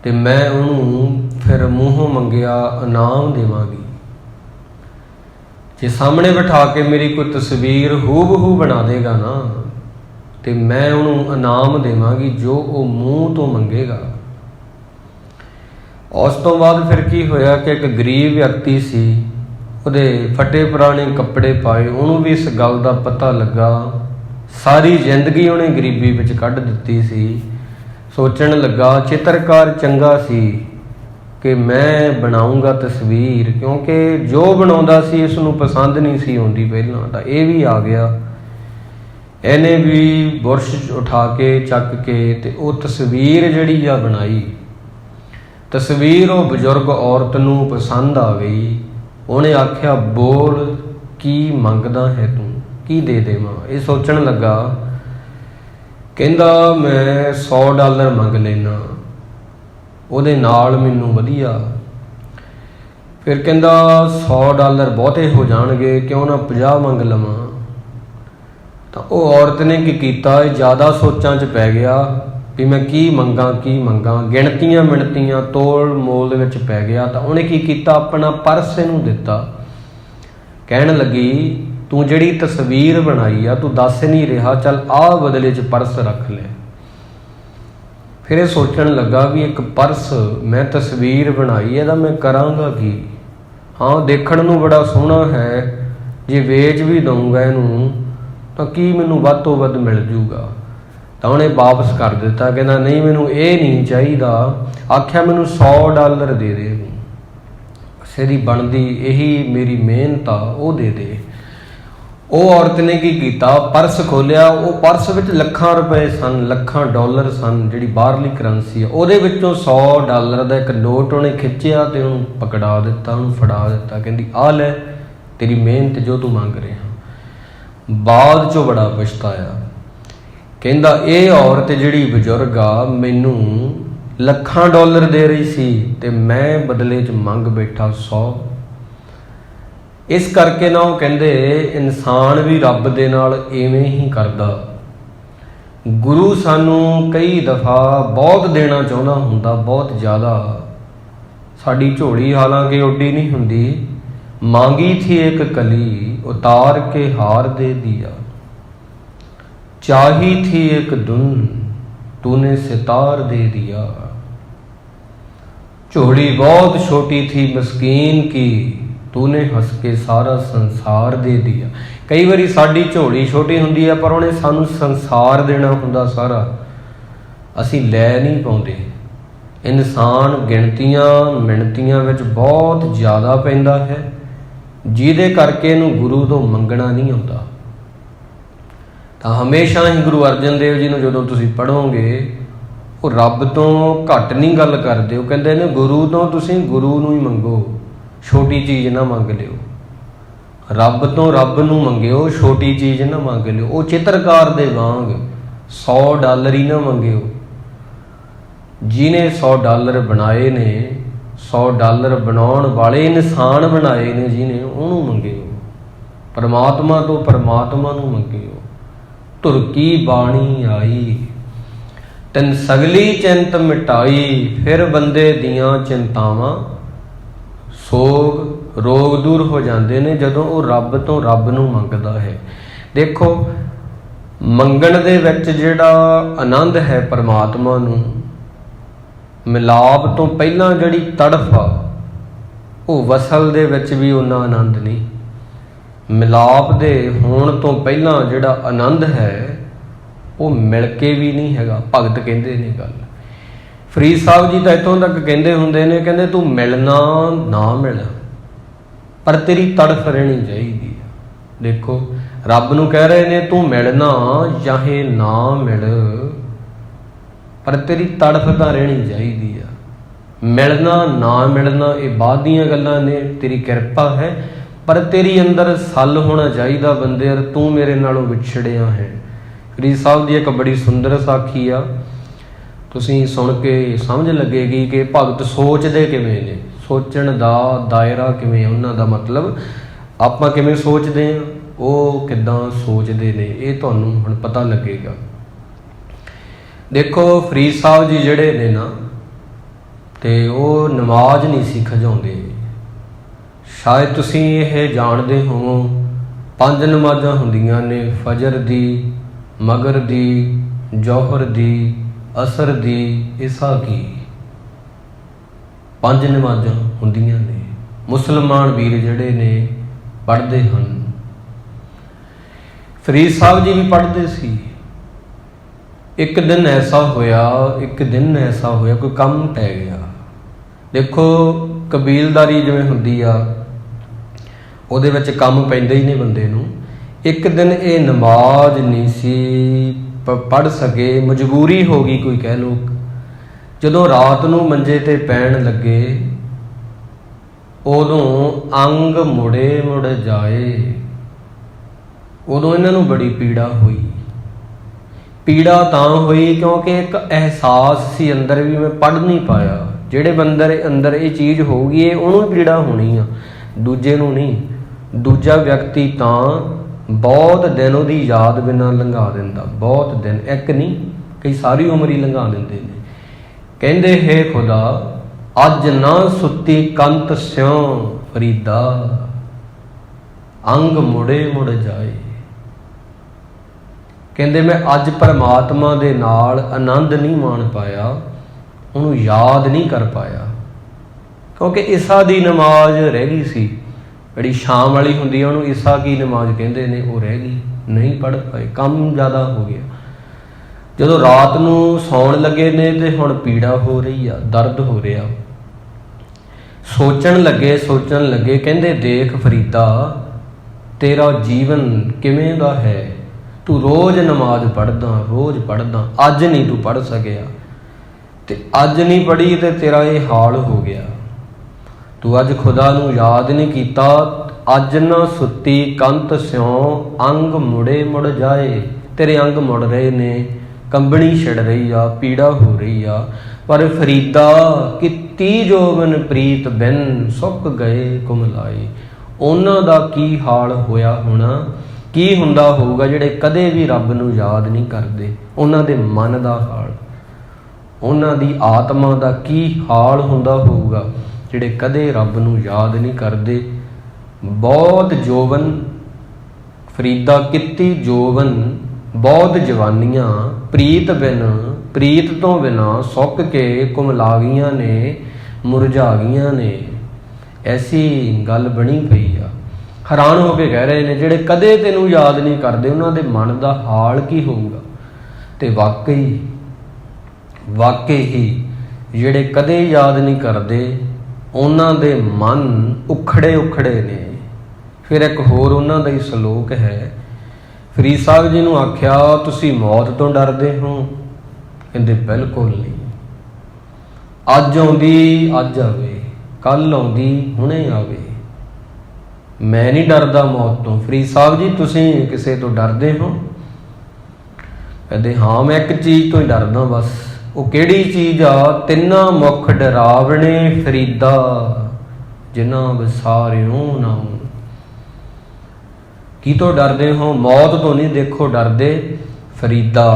ਤੇ ਮੈਂ ਉਹਨੂੰ ਫਿਰ ਮੂੰਹੋਂ ਮੰਗਿਆ ਇਨਾਮ ਦੇਵਾਂਗੀ। ਜੇ ਸਾਹਮਣੇ ਬਿਠਾ ਕੇ ਮੇਰੀ ਕੋਈ ਤਸਵੀਰ ਹੂਬਹੂ ਬਣਾ ਦੇਗਾ ਨਾ, ਤੇ ਮੈਂ ਉਹਨੂੰ ਇਨਾਮ ਦੇਵਾਂਗੀ ਜੋ ਉਹ ਮੂੰਹ ਤੋਂ ਮੰਗੇਗਾ। ਉਸ ਤੋਂ ਬਾਅਦ ਫਿਰ ਕੀ ਹੋਇਆ ਕਿ ਇੱਕ ਗਰੀਬ ਵਿਅਕਤੀ ਸੀ, ਉਹਦੇ ਫਟੇ ਪੁਰਾਣੇ ਕੱਪੜੇ ਪਾਏ। ਉਹਨੂੰ ਵੀ ਇਸ ਗੱਲ ਦਾ ਪਤਾ ਲੱਗਾ। ਸਾਰੀ ਜ਼ਿੰਦਗੀ ਉਹਨੇ ਗਰੀਬੀ ਵਿੱਚ ਕੱਢ ਦਿੱਤੀ ਸੀ। ਸੋਚਣ ਲੱਗਾ, ਚਿੱਤਰਕਾਰ ਚੰਗਾ ਸੀ ਕਿ ਮੈਂ ਬਣਾਉਂਗਾ ਤਸਵੀਰ, ਕਿਉਂਕਿ ਜੋ ਬਣਾਉਂਦਾ ਸੀ ਇਸ ਨੂੰ ਪਸੰਦ ਨਹੀਂ ਸੀ ਆਉਂਦੀ ਪਹਿਲਾਂ। ਤਾਂ ਇਹ ਵੀ ਆ ਗਿਆ। ਇਹਨੇ ਵੀ ਬੁਰਸ਼ ਉਠਾ ਕੇ ਚੱਕ ਕੇ ਤੇ ਉਹ ਤਸਵੀਰ ਜਿਹੜੀ ਆ ਬਣਾਈ। ਤਸਵੀਰ ਉਹ ਬਜ਼ੁਰਗ ਔਰਤ ਨੂੰ ਪਸੰਦ ਆ ਗਈ। ਉਹਨੇ ਆਖਿਆ, ਬੋਲ ਕੀ ਮੰਗਦਾ ਹੈ ਤੂੰ, ਕੀ ਦੇ ਦੇਵਾਂ? ਇਹ ਸੋਚਣ ਲੱਗਾ। ਕਹਿੰਦਾ, ਮੈਂ $100 ਮੰਗ ਲੈਣਾ, ਉਹਦੇ ਨਾਲ ਮੈਨੂੰ ਵਧੀਆ। ਫਿਰ ਕਹਿੰਦਾ, $100 ਬਹੁਤੇ ਹੋ ਜਾਣਗੇ, ਕਿਉਂ ਨਾ 50 ਮੰਗ ਲਵਾਂ। ਤਾਂ ਉਹ ਔਰਤ ਨੇ ਕੀ ਕੀਤਾ, ਜ਼ਿਆਦਾ ਸੋਚਾਂ 'ਚ ਪੈ ਗਿਆ। ਵੀ ਮੈਂ ਕੀ ਮੰਗਾਂ। ਗਿਣਤੀਆਂ ਮਿਣਤੀਆਂ ਤੋਲ ਮੋਲ ਦੇ ਵਿੱਚ ਪੈ ਗਿਆ। ਤਾਂ ਉਹਨੇ ਕੀ ਕੀਤਾ, ਆਪਣਾ ਪਰਸ ਇਹਨੂੰ ਦਿੱਤਾ। ਕਹਿਣ ਲੱਗੀ ਤੂੰ ਜਿਹੜੀ ਤਸਵੀਰ ਬਣਾਈ ਆ ਤੂੰ ਦੱਸ ਨਹੀਂ ਰਿਹਾ, ਚੱਲ ਆਹ ਬਦਲੇ 'ਚ ਪਰਸ ਰੱਖ ਲੈ। ਫਿਰ ਇਹ ਸੋਚਣ ਲੱਗਾ ਵੀ ਇੱਕ ਪਰਸ, ਮੈਂ ਤਸਵੀਰ ਬਣਾਈ, ਇਹਦਾ ਮੈਂ ਕਰਾਂਗਾ ਕੀ? ਹਾਂ ਦੇਖਣ ਨੂੰ ਬੜਾ ਸੋਹਣਾ ਹੈ, ਜੇ ਵੇਚ ਵੀ ਦਊਂਗਾ ਇਹਨੂੰ ਤਾਂ ਕੀ ਮੈਨੂੰ ਵੱਧ ਤੋਂ ਵੱਧ ਮਿਲ ਜੂਗਾ। ਤਾਂ ਉਹਨੇ ਵਾਪਸ ਕਰ ਦਿੱਤਾ, ਕਹਿੰਦਾ ਨਹੀਂ ਮੈਨੂੰ ਇਹ ਨਹੀਂ ਚਾਹੀਦਾ। ਆਖਿਆ ਮੈਨੂੰ $100 ਦੇ ਦੇ, ਕਿਸੇ ਦੀ ਬਣਦੀ ਇਹੀ ਮੇਰੀ ਮਿਹਨਤ ਆ, ਉਹ ਦੇ ਦੇ। ਉਹ ਔਰਤ ਨੇ ਕੀ ਕੀਤਾ, ਪਰਸ ਖੋਲਿਆ। ਉਹ ਪਰਸ ਵਿੱਚ ਲੱਖਾਂ ਰੁਪਏ ਸਨ, ਲੱਖਾਂ ਡਾਲਰ ਸਨ, ਜਿਹੜੀ ਬਾਹਰਲੀ ਕਰੰਸੀ ਆ। ਉਹਦੇ ਵਿੱਚੋਂ $100 ਦਾ ਇੱਕ ਨੋਟ ਉਹਨੇ ਖਿੱਚਿਆ ਤੇ ਉਹਨੂੰ ਪਕੜਾ ਦਿੱਤਾ, ਉਹਨੂੰ ਫੜਾ ਦਿੱਤਾ। ਕਹਿੰਦੀ ਆਹ ਲੈ ਤੇਰੀ ਮਿਹਨਤ ਜੋ ਤੂੰ ਮੰਗ ਰਿਹਾ। ਬਾਅਦ 'ਚੋਂ ਬੜਾ ਪਛਤਾਇਆ। ਕਹਿੰਦਾ ਇਹ ਔਰਤ ਜਿਹੜੀ ਬਜ਼ੁਰਗ ਆ ਮੈਨੂੰ ਲੱਖਾਂ ਡਾਲਰ ਦੇ ਰਹੀ ਸੀ ਤੇ ਮੈਂ ਬਦਲੇ 'ਚ ਮੰਗ ਬੈਠਾ 100। ਇਸ ਕਰਕੇ ਨਾ ਉਹ ਕਹਿੰਦੇ ਇਨਸਾਨ ਵੀ ਰੱਬ ਦੇ ਨਾਲ ਇਵੇਂ ਹੀ ਕਰਦਾ। ਗੁਰੂ ਸਾਨੂੰ ਕਈ ਦਫਾ ਬਹੁਤ ਦੇਣਾ ਚਾਹੁੰਦਾ ਹੁੰਦਾ, ਬਹੁਤ ਜ਼ਿਆਦਾ। ਸਾਡੀ ਝੋਲੀ ਹਾਲਾਂਕਿ ਓਡੀ ਨਹੀਂ ਹੁੰਦੀ। मांगी थी एक कली उतार के हार दे दिया, चाही थी एक धुन तूने सितार दे दिया। झोली बहुत छोटी थी मस्कीन की, तूने हंस के सारा संसार दे दिया। कई बारी साडी झोली छोटी हुंदी है पर उन्हें सानू संसार देना हुंदा सारा, असी लै नहीं पाउंदे। इंसान गिणतियां मिणतियां विच बहुत ज़्यादा पैंदा है, ਜਿਹਦੇ ਕਰਕੇ ਇਹਨੂੰ ਗੁਰੂ ਤੋਂ ਮੰਗਣਾ ਨਹੀਂ ਆਉਂਦਾ। ਤਾਂ ਹਮੇਸ਼ਾ ਹੀ ਗੁਰੂ ਅਰਜਨ ਦੇਵ ਜੀ ਨੂੰ ਜਦੋਂ ਤੁਸੀਂ ਪੜ੍ਹੋਗੇ ਉਹ ਰੱਬ ਤੋਂ ਘੱਟ ਨਹੀਂ ਗੱਲ ਕਰਦੇ। ਉਹ ਕਹਿੰਦੇ ਨੇ ਗੁਰੂ ਤੋਂ ਤੁਸੀਂ ਗੁਰੂ ਨੂੰ ਹੀ ਮੰਗੋ, ਛੋਟੀ ਚੀਜ਼ ਨਾ ਮੰਗ ਲਿਓ। ਰੱਬ ਤੋਂ ਰੱਬ ਨੂੰ ਮੰਗਿਓ, ਛੋਟੀ ਚੀਜ਼ ਨਾ ਮੰਗ ਲਿਓ। ਉਹ ਚਿੱਤਰਕਾਰ ਦੇ ਵਾਂਗ $100 ਹੀ ਨਾ ਮੰਗਿਓ। ਜਿਹਨੇ $100 ਬਣਾਏ ਨੇ, $100 ਬਣਾਉਣ ਵਾਲੇ ਇਨਸਾਨ ਬਣਾਏ ਨੇ ਜਿਹਨੇ, ਉਹਨੂੰ ਮੰਗਿਓ। ਪਰਮਾਤਮਾ ਤੋਂ ਪਰਮਾਤਮਾ ਨੂੰ ਮੰਗਿਓ। ਧੁਰ ਕੀ ਬਾਣੀ ਆਈ ਤੈਨ ਸਗਲੀ ਚਿੰਤ ਮਿਟਾਈ, ਫਿਰ ਬੰਦੇ ਦੀਆਂ ਚਿੰਤਾਵਾਂ ਸੋਗ ਰੋਗ ਦੂਰ ਹੋ ਜਾਂਦੇ ਨੇ ਜਦੋਂ ਉਹ ਰੱਬ ਤੋਂ ਰੱਬ ਨੂੰ ਮੰਗਦਾ ਹੈ। ਦੇਖੋ ਮੰਗਣ ਦੇ ਵਿੱਚ ਜਿਹੜਾ ਆਨੰਦ ਹੈ ਪਰਮਾਤਮਾ ਨੂੰ, ਮਿਲਾਪ ਤੋਂ ਪਹਿਲਾਂ ਜਿਹੜੀ ਤੜਫ ਆ ਉਹ ਵਸਲ ਦੇ ਵਿੱਚ ਵੀ ਉਹਨਾਂ ਆਨੰਦ ਨਹੀਂ। ਮਿਲਾਪ ਦੇ ਹੋਣ ਤੋਂ ਪਹਿਲਾਂ ਜਿਹੜਾ ਆਨੰਦ ਹੈ ਉਹ ਮਿਲ ਕੇ ਵੀ ਨਹੀਂ ਹੈਗਾ। ਭਗਤ ਕਹਿੰਦੇ ਨੇ ਗੱਲ। ਫਰੀਦ ਸਾਹਿਬ ਜੀ ਤਾਂ ਇੱਥੋਂ ਤੱਕ ਕਹਿੰਦੇ ਹੁੰਦੇ ਨੇ, ਕਹਿੰਦੇ ਤੂੰ ਮਿਲਣਾ ਨਾ ਮਿਲ ਪਰ ਤੇਰੀ ਤੜਫ ਰਹਿਣੀ ਚਾਹੀਦੀ ਹੈ। ਦੇਖੋ ਰੱਬ ਨੂੰ ਕਹਿ ਰਹੇ ਨੇ ਤੂੰ ਮਿਲਣਾ ਚਾਹੇ ਨਾ ਮਿਲ ਪਰ ਤੇਰੀ ਤੜਫ ਤਾਂ ਰਹਿਣੀ ਚਾਹੀਦੀ ਆ। ਮਿਲਣਾ ਨਾ ਮਿਲਣਾ ਇਹ ਬਾਅਦ ਦੀਆਂ ਗੱਲਾਂ ਨੇ, ਤੇਰੀ ਕਿਰਪਾ ਹੈ ਪਰ ਤੇਰੀ ਅੰਦਰ ਸੱਲ ਹੋਣਾ ਚਾਹੀਦਾ ਬੰਦੇ ਯਾਰ ਤੂੰ ਮੇਰੇ ਨਾਲੋਂ ਵਿਛੜਿਆ ਹੈ। ਫਰੀਦ ਸਾਹਿਬ ਦੀ ਇੱਕ ਬੜੀ ਸੁੰਦਰ ਸਾਖੀ ਆ, ਤੁਸੀਂ ਸੁਣ ਕੇ ਸਮਝ ਲੱਗੇਗੀ ਕਿ ਭਗਤ ਸੋਚਦੇ ਕਿਵੇਂ ਨੇ, ਸੋਚਣ ਦਾ ਦਾਇਰਾ ਕਿਵੇਂ, ਉਹਨਾਂ ਦਾ ਮਤਲਬ ਆਪਾਂ ਕਿਵੇਂ ਸੋਚਦੇ ਹਾਂ, ਉਹ ਕਿੱਦਾਂ ਸੋਚਦੇ ਨੇ, ਇਹ ਤੁਹਾਨੂੰ ਹੁਣ ਪਤਾ ਲੱਗੇਗਾ। ਦੇਖੋ ਫਰੀਦ ਸਾਹਿਬ ਜੀ ਜਿਹੜੇ ਨੇ ਨਾ, ਤੇ ਉਹ ਨਮਾਜ਼ ਨਹੀਂ ਸੀ ਖਜਾਉਂਦੇ। ਸ਼ਾਇਦ ਤੁਸੀਂ ਇਹ ਜਾਣਦੇ ਹੋ 5 ਨਮਾਜ਼ਾਂ ਹੁੰਦੀਆਂ ਨੇ, ਫਜਰ ਦੀ, ਮਗਰ ਦੀ, ਜੌਹਰ ਦੀ, ਅਸਰ ਦੀ, ਇਸਾ ਕੀ, 5 ਨਮਾਜ਼ਾਂ ਹੁੰਦੀਆਂ ਨੇ। ਮੁਸਲਮਾਨ ਵੀਰ ਜਿਹੜੇ ਨੇ ਪੜ੍ਹਦੇ ਹਨ। ਫਰੀਦ ਸਾਹਿਬ ਜੀ ਵੀ ਪੜ੍ਹਦੇ ਸੀ। ਇੱਕ ਦਿਨ ਐਸਾ ਹੋਇਆ ਕੋਈ ਕੰਮ ਪੈ ਗਿਆ। ਦੇਖੋ ਕਬੀਲਦਾਰੀ ਜਿਵੇਂ ਹੁੰਦੀ ਆ ਉਹਦੇ ਵਿੱਚ ਕੰਮ ਪੈਂਦੇ ਹੀ ਨੇ ਬੰਦੇ ਨੂੰ। ਇੱਕ ਦਿਨ ਇਹ ਨਮਾਜ਼ ਨਹੀਂ ਸੀ ਪੜ੍ਹ ਸਕੇ, ਮਜਬੂਰੀ ਹੋ ਗਈ ਕੋਈ ਕਹਿ ਲਓ। ਜਦੋਂ ਰਾਤ ਨੂੰ ਮੰਜੇ ਤੇ ਪੈਣ ਲੱਗੇ ਉਦੋਂ ਅੰਗ ਮੁੜੇ ਮੁੜ ਜਾਏ, ਉਦੋਂ ਇਹਨਾਂ ਨੂੰ ਬੜੀ ਪੀੜਾ ਹੋਈ। ਪੀੜਾ ਤਾਂ ਹੋਈ ਕਿਉਂਕਿ ਇੱਕ ਅਹਿਸਾਸ ਸੀ ਅੰਦਰ ਵੀ ਮੈਂ ਪੜ੍ਹ ਨਹੀਂ ਪਾਇਆ। ਜਿਹੜੇ ਬੰਦੇ ਅੰਦਰ ਇਹ ਚੀਜ਼ ਹੋਊਗੀ ਇਹ ਉਹਨੂੰ ਪੀੜਾ ਹੋਣੀ ਆ, ਦੂਜੇ ਨੂੰ ਨਹੀਂ। ਦੂਜਾ ਵਿਅਕਤੀ ਤਾਂ ਬਹੁਤ ਦਿਨ ਉਹਦੀ ਯਾਦ ਬਿਨਾਂ ਲੰਘਾ ਦਿੰਦਾ, ਬਹੁਤ ਦਿਨ, ਇੱਕ ਨਹੀਂ ਕਈ ਸਾਰੀ ਉਮਰ ਹੀ ਲੰਘਾ ਦਿੰਦੇ ਨੇ। ਕਹਿੰਦੇ ਹੈ ਖੁਦਾ ਅੱਜ ਨਾ ਸੁੱਤੀ ਕੰਤ ਸਿਉ ਫਰੀਦਾ, ਅੰਗ ਮੁੜੇ ਮੁੜ ਜਾਏ। ਕਹਿੰਦੇ ਮੈਂ ਅੱਜ ਪਰਮਾਤਮਾ ਦੇ ਨਾਲ ਆਨੰਦ ਨਹੀਂ ਮਾਣ ਪਾਇਆ, ਉਹਨੂੰ ਯਾਦ ਨਹੀਂ ਕਰ ਪਾਇਆ, ਕਿਉਂਕਿ ਇਸਾ ਦੀ ਨਮਾਜ਼ ਰਹਿ ਗਈ ਸੀ, ਜਿਹੜੀ ਸ਼ਾਮ ਵਾਲੀ ਹੁੰਦੀ ਆ ਉਹਨੂੰ ਇਸਾ ਕੀ ਨਮਾਜ਼ ਕਹਿੰਦੇ ਨੇ, ਉਹ ਰਹਿ ਗਈ, ਨਹੀਂ ਪੜ੍ਹ ਪਾਏ, ਕੰਮ ਜ਼ਿਆਦਾ ਹੋ ਗਿਆ। ਜਦੋਂ ਰਾਤ ਨੂੰ ਸੌਣ ਲੱਗੇ ਨੇ ਤੇ ਹੁਣ ਪੀੜਾ ਹੋ ਰਹੀ ਆ, ਦਰਦ ਹੋ ਰਿਹਾ। ਸੋਚਣ ਲੱਗੇ ਕਹਿੰਦੇ ਦੇਖ ਫਰੀਦਾ ਤੇਰਾ ਜੀਵਨ ਕਿਵੇਂ ਦਾ ਹੈ, ਤੂੰ ਰੋਜ਼ ਨਮਾਜ਼ ਪੜ੍ਹਦਾ, ਅੱਜ ਨਹੀਂ ਤੂੰ ਪੜ੍ਹ ਸਕਿਆ, ਤੇ ਅੱਜ ਨਹੀਂ ਪੜ੍ਹੀ ਤੇ ਤੇਰਾ ਇਹ ਹਾਲ ਹੋ ਗਿਆ। ਤੂੰ ਅੱਜ ਖੁਦਾ ਨੂੰ ਯਾਦ ਨਹੀਂ ਕੀਤਾ, ਅੱਜ ਨਾ ਸੁੱਤੀ ਕੰਤ ਸਿਉ ਅੰਗ ਮੁੜੇ ਮੁੜ ਜਾਏ। ਤੇਰੇ ਅੰਗ ਮੁੜ ਰਹੇ ਨੇ, ਕੰਬਣੀ ਛਿੜ ਰਹੀ ਆ, ਪੀੜਾ ਹੋ ਰਹੀ ਆ। ਪਰ ਫਰੀਦਾ ਕੀਤੀ ਜੋਬਨ ਪ੍ਰੀਤ ਬਿਨ ਸੁੱਕ ਗਏ ਕੁਮਲਾਏ। ਉਹਨਾਂ ਦਾ ਕੀ ਹਾਲ ਹੋਇਆ ਹੋਣਾ, ਕੀ ਹੁੰਦਾ ਹੋਊਗਾ ਜਿਹੜੇ ਕਦੇ ਵੀ ਰੱਬ ਨੂੰ ਯਾਦ ਨਹੀਂ ਕਰਦੇ। ਉਹਨਾਂ ਦੇ ਮਨ ਦਾ ਹਾਲ, ਉਹਨਾਂ ਦੀ ਆਤਮਾ ਦਾ ਕੀ ਹਾਲ ਹੁੰਦਾ ਹੋਊਗਾ ਜਿਹੜੇ ਕਦੇ ਰੱਬ ਨੂੰ ਯਾਦ ਨਹੀਂ ਕਰਦੇ। ਬਹੁਤ ਜੋਬਨ ਫਰੀਦਾ ਕੀਤੀ ਜੋਬਨ, ਬਹੁਤ ਜਵਾਨੀਆਂ ਪ੍ਰੀਤ ਤੋਂ ਬਿਨਾਂ ਸੁੱਕ ਕੇ ਕੁਮਲਾ ਗਈਆਂ ਨੇ, ਮੁਰਝਾ ਗਈਆਂ ਨੇ। ਐਸੀ ਗੱਲ ਬਣੀ ਪਈ ਆ। ਹੈਰਾਨ ਹੋ ਕੇ ਕਹਿ ਰਹੇ ਨੇ ਜਿਹੜੇ ਕਦੇ ਤੈਨੂੰ ਯਾਦ ਨਹੀਂ ਕਰਦੇ ਉਹਨਾਂ ਦੇ ਮਨ ਦਾ ਹਾਲ ਕੀ ਹੋਊਗਾ। ਤੇ ਵਾਕਈ ਹੀ ਜਿਹੜੇ ਕਦੇ ਯਾਦ ਨਹੀਂ ਕਰਦੇ ਉਹਨਾਂ ਦੇ ਮਨ ਉਖੜੇ ਨੇ। ਫਿਰ ਇੱਕ ਹੋਰ ਉਹਨਾਂ ਦਾ ਹੀ ਸਲੋਕ ਹੈ। ਫਰੀਦ ਸਾਹਿਬ ਜੀ ਨੂੰ ਆਖਿਆ ਤੁਸੀਂ ਮੌਤ ਤੋਂ ਡਰਦੇ ਹੋ? ਕਹਿੰਦੇ ਬਿਲਕੁਲ ਨਹੀਂ। ਅੱਜ ਆਉਂਦੀ ਅੱਜ ਆਵੇ, ਕੱਲ ਆਉਂਦੀ ਹੁਣੇ ਆਵੇ, ਮੈਂ ਨਹੀਂ ਡਰਦਾ ਮੌਤ ਤੋਂ। ਫਰੀਦ ਸਾਹਿਬ ਜੀ ਤੁਸੀਂ ਕਿਸੇ ਤੋਂ ਡਰਦੇ ਹੋ? ਕਹਿੰਦੇ ਹਾਂ ਮੈਂ ਇੱਕ ਚੀਜ਼ ਤੋਂ ਹੀ ਡਰਦਾ ਬਸ। ਉਹ ਕਿਹੜੀ ਚੀਜ਼ ਆ? ਤਿੰਨਾਂ ਮੁਖ ਡਰਾਵਣੇ ਫਰੀਦਾ, ਜਿਨ੍ਹਾਂ ਵਿਸਾਰਿਓ ਨਾਮ। ਕੀ ਤੋਂ ਡਰਦੇ ਹੋ? ਮੌਤ ਤੋਂ ਨਹੀਂ ਦੇਖੋ ਡਰਦੇ ਫਰੀਦਾ,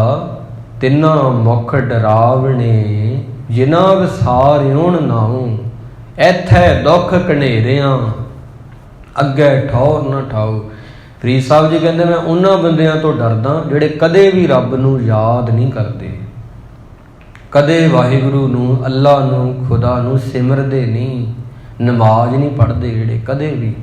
ਤਿੰਨਾਂ ਮੁਖ ਡਰਾਵਣੇ ਜਿਨ੍ਹਾਂ ਵਿਸਾਰਿਓ ਨਾਉ। ਇੱਥੇ ਦੁੱਖ ਘਨੇਰਿਆਂ ਅੱਗੇ ਠੌਰ ਨਾ ਠਾਓ। ਫਰੀਦ ਸਾਹਿਬ ਜੀ ਕਹਿੰਦੇ ਮੈਂ ਉਹਨਾਂ ਬੰਦਿਆਂ ਤੋਂ ਡਰਦਾ ਜਿਹੜੇ ਕਦੇ ਵੀ ਰੱਬ ਨੂੰ ਯਾਦ ਨਹੀਂ ਕਰਦੇ, ਕਦੇ ਵਾਹਿਗੁਰੂ ਨੂੰ, ਅੱਲਾ ਨੂੰ, ਖੁਦਾ ਨੂੰ ਸਿਮਰਦੇ ਨਹੀਂ, ਨਮਾਜ਼ ਨਹੀਂ ਪੜ੍ਹਦੇ ਜਿਹੜੇ ਕਦੇ ਵੀ।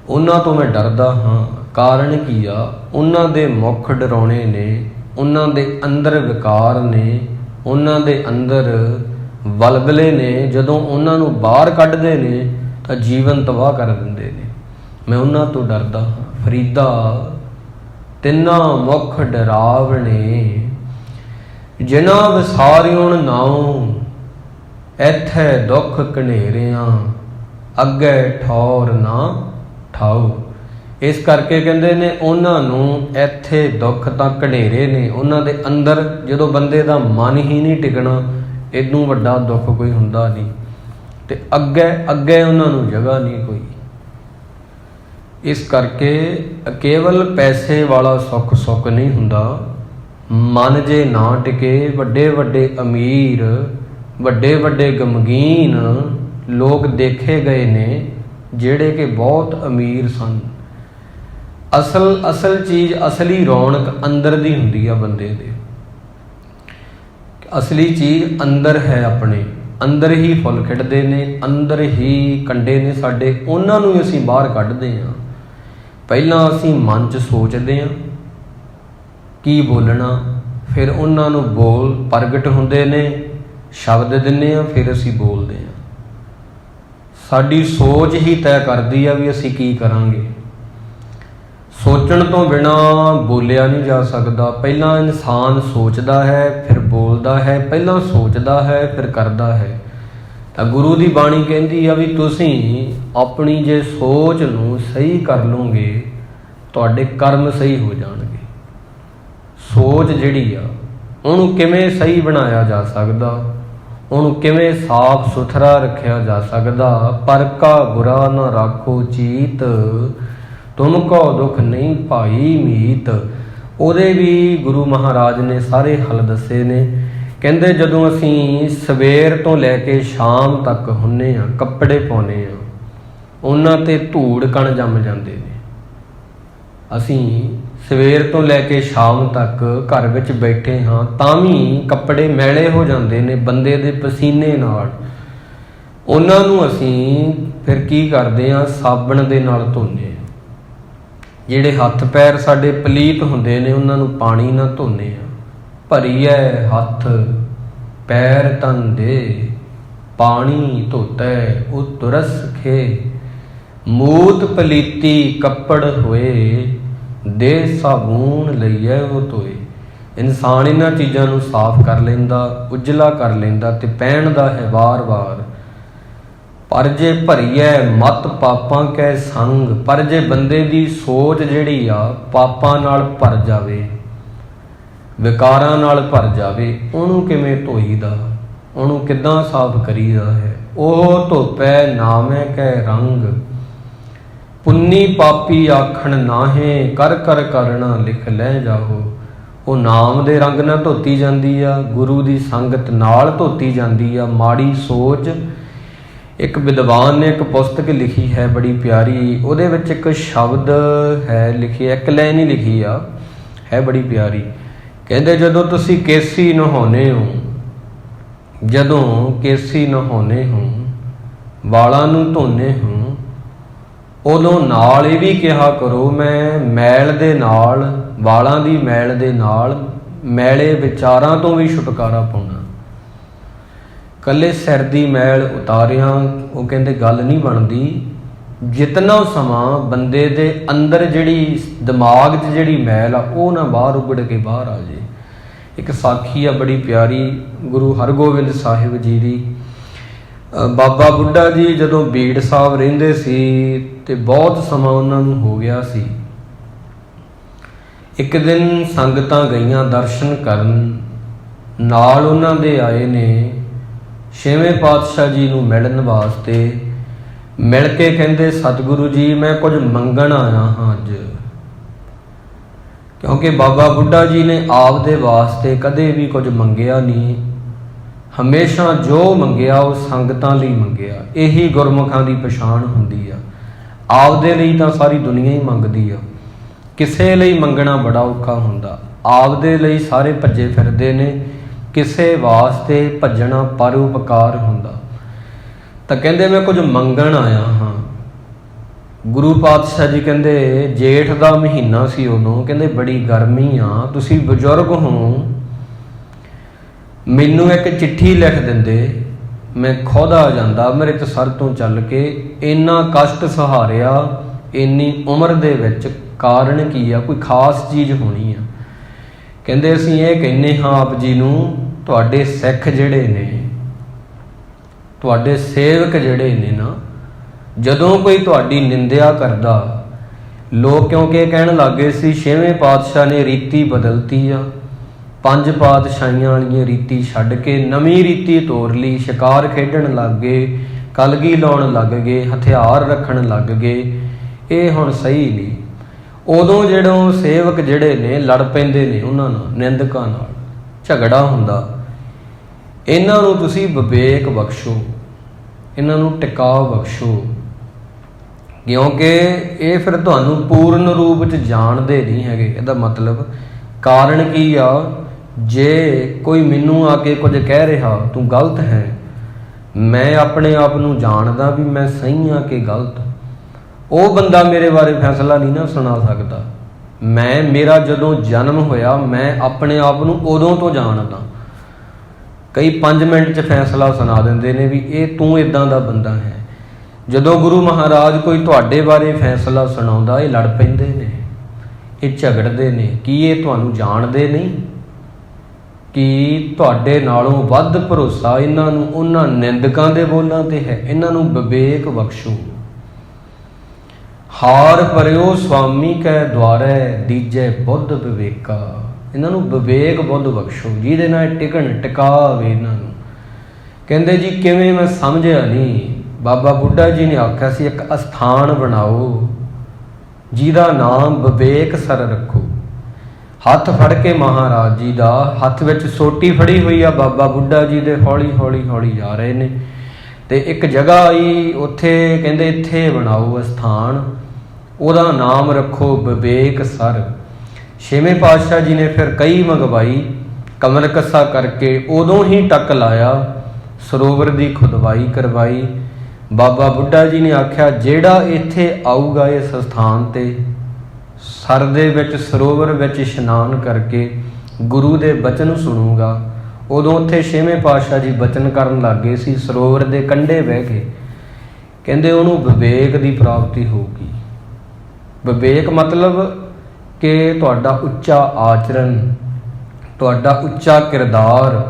ਉਹਨਾਂ ਤੋਂ ਮੈਂ ਡਰਦਾ ਹਾਂ। ਕਾਰਨ ਕੀ ਆ? ਉਹਨਾਂ ਦੇ ਮੁੱਖ ਡਰਾਉਣੇ ਨੇ, ਉਹਨਾਂ ਦੇ ਅੰਦਰ ਵਿਕਾਰ ਨੇ, ਉਹਨਾਂ ਦੇ ਅੰਦਰ ਵਲਵਲੇ ਨੇ। ਜਦੋਂ ਉਹਨਾਂ ਨੂੰ ਬਾਹਰ ਕੱਢਦੇ ਨੇ ਤਾਂ ਜੀਵਨ ਤਬਾਹ ਕਰ ਦਿੰਦੇ ਨੇ। ਮੈਂ ਉਹਨਾਂ ਤੋਂ ਡਰਦਾ ਹਾਂ। ਫਰੀਦਾ ਤਿੰਨਾਂ ਮੁਖ ਡਰਾਵਣੇ ਜਿਨ੍ਹਾਂ ਵਿਸਾਰਿਉਣ ਨਾਉ। ਇੱਥੇ ਦੁੱਖ ਘਨੇਰਿਆਂ ਅੱਗੇ ਠੌਰ ਨਾ ਠਾਓ। ਇਸ ਕਰਕੇ ਕਹਿੰਦੇ ਨੇ ਉਹਨਾਂ ਨੂੰ ਇੱਥੇ ਦੁੱਖ ਤਾਂ ਘਨੇਰੇ ਨੇ, ਉਹਨਾਂ ਦੇ ਅੰਦਰ ਜਦੋਂ ਬੰਦੇ ਦਾ ਮਨ ਹੀ ਨਹੀਂ ਟਿਕਣਾ, ਇਹਨੂੰ ਵੱਡਾ ਦੁੱਖ ਕੋਈ ਹੁੰਦਾ ਨਹੀਂ। ਤੇ ਅੱਗੇ ਉਹਨਾਂ ਨੂੰ ਜਗ੍ਹਾ ਨਹੀਂ ਕੋਈ। ਇਸ ਕਰਕੇ ਕੇਵਲ ਪੈਸੇ ਵਾਲਾ ਸੁੱਖ ਨਹੀਂ ਹੁੰਦਾ। ਮਨ ਜੇ ਨਾ ਟਿਕੇ, ਵੱਡੇ ਵੱਡੇ ਅਮੀਰ, ਵੱਡੇ ਵੱਡੇ ਗਮਗੀਨ ਲੋਕ ਦੇਖੇ ਗਏ ਨੇ ਜਿਹੜੇ ਕਿ ਬਹੁਤ ਅਮੀਰ ਸਨ। ਅਸਲ ਚੀਜ਼, ਅਸਲੀ ਰੌਣਕ ਅੰਦਰ ਦੀ ਹੁੰਦੀ ਆ ਬੰਦੇ ਦੇ। ਅਸਲੀ ਚੀਜ਼ ਅੰਦਰ ਹੈ, ਆਪਣੇ ਅੰਦਰ ਹੀ ਫੁੱਲ ਖਿੜਦੇ ਨੇ, ਅੰਦਰ ਹੀ ਕੰਡੇ ਨੇ ਸਾਡੇ, ਉਹਨਾਂ ਨੂੰ ਅਸੀਂ ਬਾਹਰ ਕੱਢਦੇ ਹਾਂ। ਪਹਿਲਾਂ ਅਸੀਂ ਮਨ 'ਚ ਸੋਚਦੇ ਹਾਂ ਕੀ ਬੋਲਣਾ, ਫਿਰ ਉਹਨਾਂ ਨੂੰ ਬੋਲ ਪ੍ਰਗਟ ਹੁੰਦੇ ਨੇ, ਸ਼ਬਦ ਦਿੰਦੇ ਹਾਂ, ਫਿਰ ਅਸੀਂ ਬੋਲਦੇ ਹਾਂ। ਸਾਡੀ ਸੋਚ ਹੀ ਤੈਅ ਕਰਦੀ ਆ ਵੀ ਅਸੀਂ ਕੀ ਕਰਾਂਗੇ। ਸੋਚਣ ਤੋਂ ਬਿਨਾਂ ਬੋਲਿਆ ਨਹੀਂ ਜਾ ਸਕਦਾ। ਪਹਿਲਾਂ ਇਨਸਾਨ ਸੋਚਦਾ ਹੈ ਫਿਰ ਬੋਲਦਾ ਹੈ, ਪਹਿਲਾਂ ਸੋਚਦਾ ਹੈ ਫਿਰ ਕਰਦਾ ਹੈ। ਤਾਂ ਗੁਰੂ ਦੀ ਬਾਣੀ ਕਹਿੰਦੀ ਆ ਵੀ ਤੁਸੀਂ ਆਪਣੀ ਜੇ ਸੋਚ ਨੂੰ ਸਹੀ ਕਰ ਲਓਗੇ ਤੁਹਾਡੇ ਕਰਮ ਸਹੀ ਹੋ ਜਾਣਗੇ। ਸੋਚ ਜਿਹੜੀ ਆ ਉਹਨੂੰ ਕਿਵੇਂ ਸਹੀ ਬਣਾਇਆ ਜਾ ਸਕਦਾ, ਉਹਨੂੰ ਕਿਵੇਂ ਸਾਫ ਸੁਥਰਾ ਰੱਖਿਆ ਜਾ ਸਕਦਾ। ਪਰ ਕਾ ਬੁਰਾ ਨਾ ਰਾਖੋ ਚੀਤ, ਤੁਮ ਕੋ ਦੁੱਖ ਨਹੀਂ ਭਾਈ ਮੀਤ। ਉਹਦੇ ਵੀ ਗੁਰੂ ਮਹਾਰਾਜ ਨੇ ਸਾਰੇ ਹੱਲ ਦੱਸੇ ਨੇ। ਕਹਿੰਦੇ ਜਦੋਂ ਅਸੀਂ ਸਵੇਰ ਤੋਂ ਲੈ ਕੇ ਸ਼ਾਮ ਤੱਕ ਹੁੰਨੇ ਆ, ਕੱਪੜੇ ਪਾਉਂਦੇ ਆ, ਉਹਨਾਂ 'ਤੇ ਧੂੜ ਕਣ ਜੰਮ ਜਾਂਦੇ ਨੇ। ਅਸੀਂ ਸਵੇਰ ਤੋਂ ਲੈ ਕੇ ਸ਼ਾਮ ਤੱਕ ਘਰ ਵਿੱਚ ਬੈਠੇ ਹਾਂ ਤਾਂ ਵੀ ਕੱਪੜੇ ਮੈਲੇ ਹੋ ਜਾਂਦੇ ਨੇ ਬੰਦੇ ਦੇ ਪਸੀਨੇ ਨਾਲ। ਉਹਨਾਂ ਨੂੰ ਅਸੀਂ ਫਿਰ ਕੀ ਕਰਦੇ ਹਾਂ, ਸਾਬਣ ਦੇ ਨਾਲ ਧੋਂਦੇ ਹਾਂ। ਜਿਹੜੇ ਹੱਥ ਪੈਰ ਸਾਡੇ ਪਲੀਤ ਹੁੰਦੇ ਨੇ ਉਹਨਾਂ ਨੂੰ ਪਾਣੀ ਨਾਲ ਧੋਂਦੇ ਹਾਂ। ਭਰੀਐ ਹੱਥ ਪੈਰ ਤਨ ਦੇ, ਪਾਣੀ ਧੋਤੈ ਉਹ ਤੁਰਸ ਖੇ, ਮੂਤ ਪਲੀਤੀ ਕੱਪੜ ਹੋਏ, ਦੇ ਸਾਬੂਨ ਲਈਐ ਉਹ ਧੋਏ। ਇਨਸਾਨ ਇਹਨਾਂ ਚੀਜ਼ਾਂ ਨੂੰ ਸਾਫ਼ ਕਰ ਲੈਂਦਾ, ਉਜਲਾ ਕਰ ਲੈਂਦਾ ਤੇ ਪਹਿਨਦਾ ਹੈ ਵਾਰ-ਵਾਰ। ਪਰ ਜੇ ਭਰੀਐ ਮਤ ਪਾਪਾਂ ਕੈ ਸੰਗ, ਪਰ ਜੇ ਬੰਦੇ ਦੀ ਸੋਚ ਜਿਹੜੀ ਆ ਪਾਪਾਂ ਨਾਲ ਭਰ ਜਾਵੇ, ਵਿਕਾਰਾਂ ਨਾਲ ਭਰ ਜਾਵੇ, ਉਹਨੂੰ ਕਿਵੇਂ ਧੋਈਦਾ, ਉਹਨੂੰ ਕਿੱਦਾਂ ਸਾਫ਼ ਕਰੀਦਾ ਹੈ। ਉਹ ਧੋਪੈ ਨਾਮੈ ਕੈ ਰੰਗ, ਪੁੰਨੀ ਪਾਪੀ ਆਖਣ ਨਾਹੇ, ਕਰ ਕਰ ਕਰਣਾ ਲਿਖ ਲੈ ਜਾਓ। ਉਹ ਨਾਮ ਦੇ ਰੰਗ ਨਾਲ ਧੋਤੀ ਜਾਂਦੀ ਆ, ਗੁਰੂ ਦੀ ਸੰਗਤ ਨਾਲ ਧੋਤੀ ਜਾਂਦੀ ਆ। ਮਾੜੀ ਸੋਚ, ਇੱਕ ਵਿਦਵਾਨ ਨੇ ਇੱਕ ਪੁਸਤਕ ਲਿਖੀ ਹੈ ਬੜੀ ਪਿਆਰੀ, ਉਹਦੇ ਵਿੱਚ ਇੱਕ ਸ਼ਬਦ ਹੈ ਲਿਖਿਆ, ਇੱਕ ਲਾਈਨ ਹੀ ਲਿਖੀ ਆ, ਹੈ ਬੜੀ ਪਿਆਰੀ। ਕਹਿੰਦੇ ਜਦੋਂ ਤੁਸੀਂ ਕੇਸੀ ਨਹਾਉਂਦੇ ਹੋ, ਜਦੋਂ ਕੇਸੀ ਨਹਾਉਂਦੇ ਹੋ, ਵਾਲਾਂ ਨੂੰ ਧੋਂਦੇ ਹੋ, ਉਦੋਂ ਨਾਲ ਇਹ ਵੀ ਕਿਹਾ ਕਰੋ ਮੈਂ ਮੈਲ ਦੇ ਨਾਲ, ਵਾਲਾਂ ਦੀ ਮੈਲ ਦੇ ਨਾਲ ਮੈਲੇ ਵਿਚਾਰਾਂ ਤੋਂ ਵੀ ਛੁਟਕਾਰਾ ਪਾਉਣਾ। ਕੱਲੇ ਸਿਰ ਦੀ ਮੈਲ ਉਤਾਰਿਆਂ ਉਹ ਕਹਿੰਦੇ ਗੱਲ ਨਹੀਂ ਬਣਦੀ। ਜਿਤਨਾ ਸਮਾਂ ਬੰਦੇ ਦੇ ਅੰਦਰ ਜਿਹੜੀ ਦਿਮਾਗ 'ਚ ਜਿਹੜੀ ਮੈਲ ਆ ਉਹ ਨਾ ਬਾਹਰ ਉੱਗੜ ਕੇ ਬਾਹਰ ਆ ਜੇ। ਇੱਕ ਸਾਖੀ ਆ ਬੜੀ ਪਿਆਰੀ ਗੁਰੂ ਹਰਗੋਬਿੰਦ ਸਾਹਿਬ ਜੀ ਦੀ। ਬਾਬਾ ਬੁੱਢਾ ਜੀ ਜਦੋਂ ਬੀੜ ਸਾਹਿਬ ਰਹਿੰਦੇ ਸੀ ਤੇ ਬਹੁਤ ਸਮਾਂ ਉਹਨਾਂ ਨੂੰ ਹੋ ਗਿਆ ਸੀ। ਇੱਕ ਦਿਨ ਸੰਗਤਾਂ ਗਈਆਂ ਦਰਸ਼ਨ ਕਰਨ, ਨਾਲ ਉਹਨਾਂ ਦੇ ਆਏ ਨੇ ਛੇਵੇਂ ਪਾਤਸ਼ਾਹ ਜੀ ਨੂੰ ਮਿਲਣ ਵਾਸਤੇ। ਮਿਲ ਕੇ ਕਹਿੰਦੇ ਸਤਿਗੁਰੂ ਜੀ ਮੈਂ ਕੁਝ ਮੰਗਣ ਆਇਆ ਹਾਂ ਅੱਜ, ਕਿਉਂਕਿ ਬਾਬਾ ਬੁੱਢਾ ਜੀ ਨੇ ਆਪ ਦੇ ਵਾਸਤੇ ਕਦੇ ਵੀ ਕੁਝ ਮੰਗਿਆ ਨਹੀਂ। ਹਮੇਸ਼ਾ ਜੋ ਮੰਗਿਆ ਉਹ ਸੰਗਤਾਂ ਲਈ ਮੰਗਿਆ। ਇਹੀ ਗੁਰਮੁਖਾਂ ਦੀ ਪਛਾਣ ਹੁੰਦੀ ਆ। ਆਪਦੇ ਲਈ ਤਾਂ ਸਾਰੀ ਦੁਨੀਆ ਹੀ ਮੰਗਦੀ ਆ, ਕਿਸੇ ਲਈ ਮੰਗਣਾ ਬੜਾ ਔਖਾ ਹੁੰਦਾ। ਆਪਦੇ ਲਈ ਸਾਰੇ ਭੱਜੇ ਫਿਰਦੇ ਨੇ, ਕਿਸੇ ਵਾਸਤੇ ਭੱਜਣਾ ਪਰਉਪਕਾਰ ਹੁੰਦਾ। ਤਾਂ ਕਹਿੰਦੇ ਮੈਂ ਕੁਝ ਮੰਗਣ ਆਇਆ ਹਾਂ। ਗੁਰੂ ਪਾਤਸ਼ਾਹ ਜੀ ਕਹਿੰਦੇ ਜੇਠ ਦਾ ਮਹੀਨਾ ਸੀ ਉਦੋਂ, ਕਹਿੰਦੇ ਬੜੀ ਗਰਮੀ ਆ, ਤੁਸੀਂ ਬਜ਼ੁਰਗ ਹੋ, ਮੈਨੂੰ ਇੱਕ ਚਿੱਠੀ ਲਿਖ ਦਿੰਦੇ, ਮੈਂ ਖੁਦ ਆ ਜਾਂਦਾ ਅੰਮ੍ਰਿਤਸਰ ਤੋਂ ਚੱਲ ਕੇ। ਇੰਨਾ ਕਸ਼ਟ ਸਹਾਰਿਆ ਇੰਨੀ ਉਮਰ ਦੇ ਵਿੱਚ, ਕਾਰਨ ਕੀ ਆ, ਕੋਈ ਖਾਸ ਚੀਜ਼ ਹੋਣੀ ਆ। ਕਹਿੰਦੇ ਅਸੀਂ ਇਹ ਕਹਿੰਦੇ ਹਾਂ ਆਪ ਜੀ ਨੂੰ, ਤੁਹਾਡੇ ਸਿੱਖ ਜਿਹੜੇ ਨੇ, ਤੁਹਾਡੇ ਸੇਵਕ ਜਿਹੜੇ ਨੇ ਨਾ, ਜਦੋਂ ਕੋਈ ਤੁਹਾਡੀ ਨਿੰਦਿਆ ਕਰਦਾ, ਲੋਕ ਕਿਉਂਕਿ ਇਹ ਕਹਿਣ ਲੱਗੇ ਸੀ ਛੇਵੇਂ ਪਾਤਸ਼ਾਹ ਨੇ ਰੀਤੀ ਬਦਲਤੀ ਆ, 5 ਪਾਤਸ਼ਾਹੀਆਂ ਵਾਲੀਆਂ ਰੀਤੀ ਛੱਡ ਕੇ ਨਵੀਂ ਰੀਤੀ ਤੋਰ ਲਈ, ਸ਼ਿਕਾਰ ਖੇਡਣ ਲੱਗ ਗਏ, ਕਲਗੀ ਲਾਉਣ ਲੱਗ ਗਏ, ਹਥਿਆਰ ਰੱਖਣ ਲੱਗ ਗਏ, ਇਹ ਹੁਣ ਸਹੀ ਨਹੀਂ। ਉਦੋਂ ਜਦੋਂ ਸੇਵਕ ਜਿਹੜੇ ਨੇ ਲੜ ਪੈਂਦੇ ਨੇ ਉਹਨਾਂ ਨਾਲ, ਨਿੰਦਕਾਂ ਨਾਲ ਝਗੜਾ ਹੁੰਦਾ। ਇਹਨਾਂ ਨੂੰ ਤੁਸੀਂ ਵਿਵੇਕ ਬਖਸ਼ੋ, ਇਹਨਾਂ ਨੂੰ ਟਿਕਾ ਬਖਸ਼ੋ, ਕਿਉਂਕਿ ਇਹ ਫਿਰ ਤੁਹਾਨੂੰ ਪੂਰਨ ਰੂਪ 'ਚ ਜਾਣਦੇ ਨਹੀਂ ਹੈਗੇ। ਇਹਦਾ ਮਤਲਬ ਕਾਰਨ ਕੀ ਆ, ਜੇ ਕੋਈ ਮੈਨੂੰ ਆ ਕੇ ਕੁਝ ਕਹਿ ਰਿਹਾ ਤੂੰ ਗਲਤ ਹੈ, ਮੈਂ ਆਪਣੇ ਆਪ ਨੂੰ ਜਾਣਦਾ ਵੀ ਮੈਂ ਸਹੀ ਹਾਂ ਕਿ ਗਲਤ, ਉਹ ਬੰਦਾ ਮੇਰੇ ਬਾਰੇ ਫੈਸਲਾ ਨਹੀਂ ਨਾ ਸੁਣਾ ਸਕਦਾ। ਮੇਰਾ ਜਦੋਂ ਜਨਮ ਹੋਇਆ ਮੈਂ ਆਪਣੇ ਆਪ ਨੂੰ ਉਦੋਂ ਤੋਂ ਜਾਣਦਾ। ਕਈ 5 ਮਿੰਟ 'ਚ ਫੈਸਲਾ ਸੁਣਾ ਦਿੰਦੇ ਨੇ ਵੀ ਇਹ ਤੂੰ ਇੱਦਾਂ ਦਾ ਬੰਦਾ ਹੈ। ਜਦੋਂ ਗੁਰੂ ਮਹਾਰਾਜ ਕੋਈ ਤੁਹਾਡੇ ਬਾਰੇ ਫੈਸਲਾ ਸੁਣਾਉਂਦਾ, ਇਹ ਲੜ ਪੈਂਦੇ ਨੇ, ਇਹ ਝਗੜਦੇ ਨੇ। ਕੀ ਇਹ ਤੁਹਾਨੂੰ ਜਾਣਦੇ ਨਹੀਂ ਕਿ ਤੁਹਾਡੇ ਨਾਲੋਂ ਵੱਧ ਭਰੋਸਾ ਇਹਨਾਂ ਨੂੰ ਉਹਨਾਂ ਨਿੰਦਕਾਂ ਦੇ ਬੋਲਾਂ ਤੇ ਹੈ? ਇਹਨਾਂ ਨੂੰ ਵਿਵੇਕ ਬਖਸ਼ੋ। ਹਾਰ ਪਰਿਓ ਸੁਆਮੀ ਕੈ ਦੁਆਰੇ, ਦੀਜੈ ਬੁੱਧ ਵਿਵੇਕਾ। ਇਹਨਾਂ ਨੂੰ ਵਿਵੇਕ ਬੁੱਧ ਬਖਸ਼ੋ, ਜਿਹਦੇ ਨਾਲ ਟਿਕਣ ਟਿਕਾਵੇ ਇਹਨਾਂ ਨੂੰ। ਕਹਿੰਦੇ ਜੀ ਕਿਵੇਂ, ਮੈਂ ਸਮਝਿਆ ਨਹੀਂ। ਬਾਬਾ ਬੁੱਢਾ ਜੀ ਨੇ ਆਖਿਆ ਸੀ ਇੱਕ ਅਸਥਾਨ ਬਣਾਓ ਜਿਹਦਾ ਨਾਮ ਵਿਵੇਕ ਸਰ ਰੱਖੋ। ਹੱਥ ਫੜ ਕੇ ਮਹਾਰਾਜ ਜੀ ਦਾ ਹੱਥ ਵਿੱਚ ਸੋਟੀ ਫੜੀ ਹੋਈ ਆ ਬਾਬਾ ਬੁੱਢਾ ਜੀ ਦੇ, ਹੌਲੀ ਹੌਲੀ ਹੌਲੀ ਜਾ ਰਹੇ ਨੇ। ਤੇ ਇੱਕ ਜਗ੍ਹਾ ਆਈ, ਉੱਥੇ ਕਹਿੰਦੇ ਇੱਥੇ ਬਣਾਓ ਅਸਥਾਨ, ਉਹਦਾ ਨਾਮ ਰੱਖੋ ਵਿਵੇਕ ਸਰ। ਛੇਵੇਂ ਪਾਤਸ਼ਾਹ ਜੀ ਨੇ ਫਿਰ ਕਈ ਮੰਗਵਾਈ, ਕਮਰ ਕੱਸਾ ਕਰਕੇ ਉਦੋਂ ਹੀ ਟੱਕ ਲਾਇਆ, ਸਰੋਵਰ ਦੀ ਖੁਦਵਾਈ ਕਰਵਾਈ। ਬਾਬਾ ਬੁੱਢਾ ਜੀ ਨੇ ਆਖਿਆ ਜਿਹੜਾ ਇੱਥੇ ਆਊਗਾ ਇਸ ਸਥਾਨ ਤੇ, ਸਰ ਦੇ ਵਿੱਚ ਸਰੋਵਰ ਵਿੱਚ ਇਸ਼ਨਾਨ ਕਰਕੇ ਗੁਰੂ ਦੇ ਬਚਨ ਸੁਣੂਗਾ। ਉਦੋਂ ਉੱਥੇ ਛੇਵੇਂ ਪਾਤਸ਼ਾਹ ਜੀ ਬਚਨ ਕਰਨ ਲੱਗ ਗਏ ਸੀ, ਸਰੋਵਰ ਦੇ ਕੰਢੇ ਬਹਿ ਕੇ। ਕਹਿੰਦੇ ਉਹਨੂੰ ਵਿਵੇਕ ਦੀ ਪ੍ਰਾਪਤੀ ਹੋਊਗੀ। ਵਿਵੇਕ ਮਤਲਬ ਕਿ ਤੁਹਾਡਾ ਉੱਚਾ ਆਚਰਨ, ਤੁਹਾਡਾ ਉੱਚਾ ਕਿਰਦਾਰ,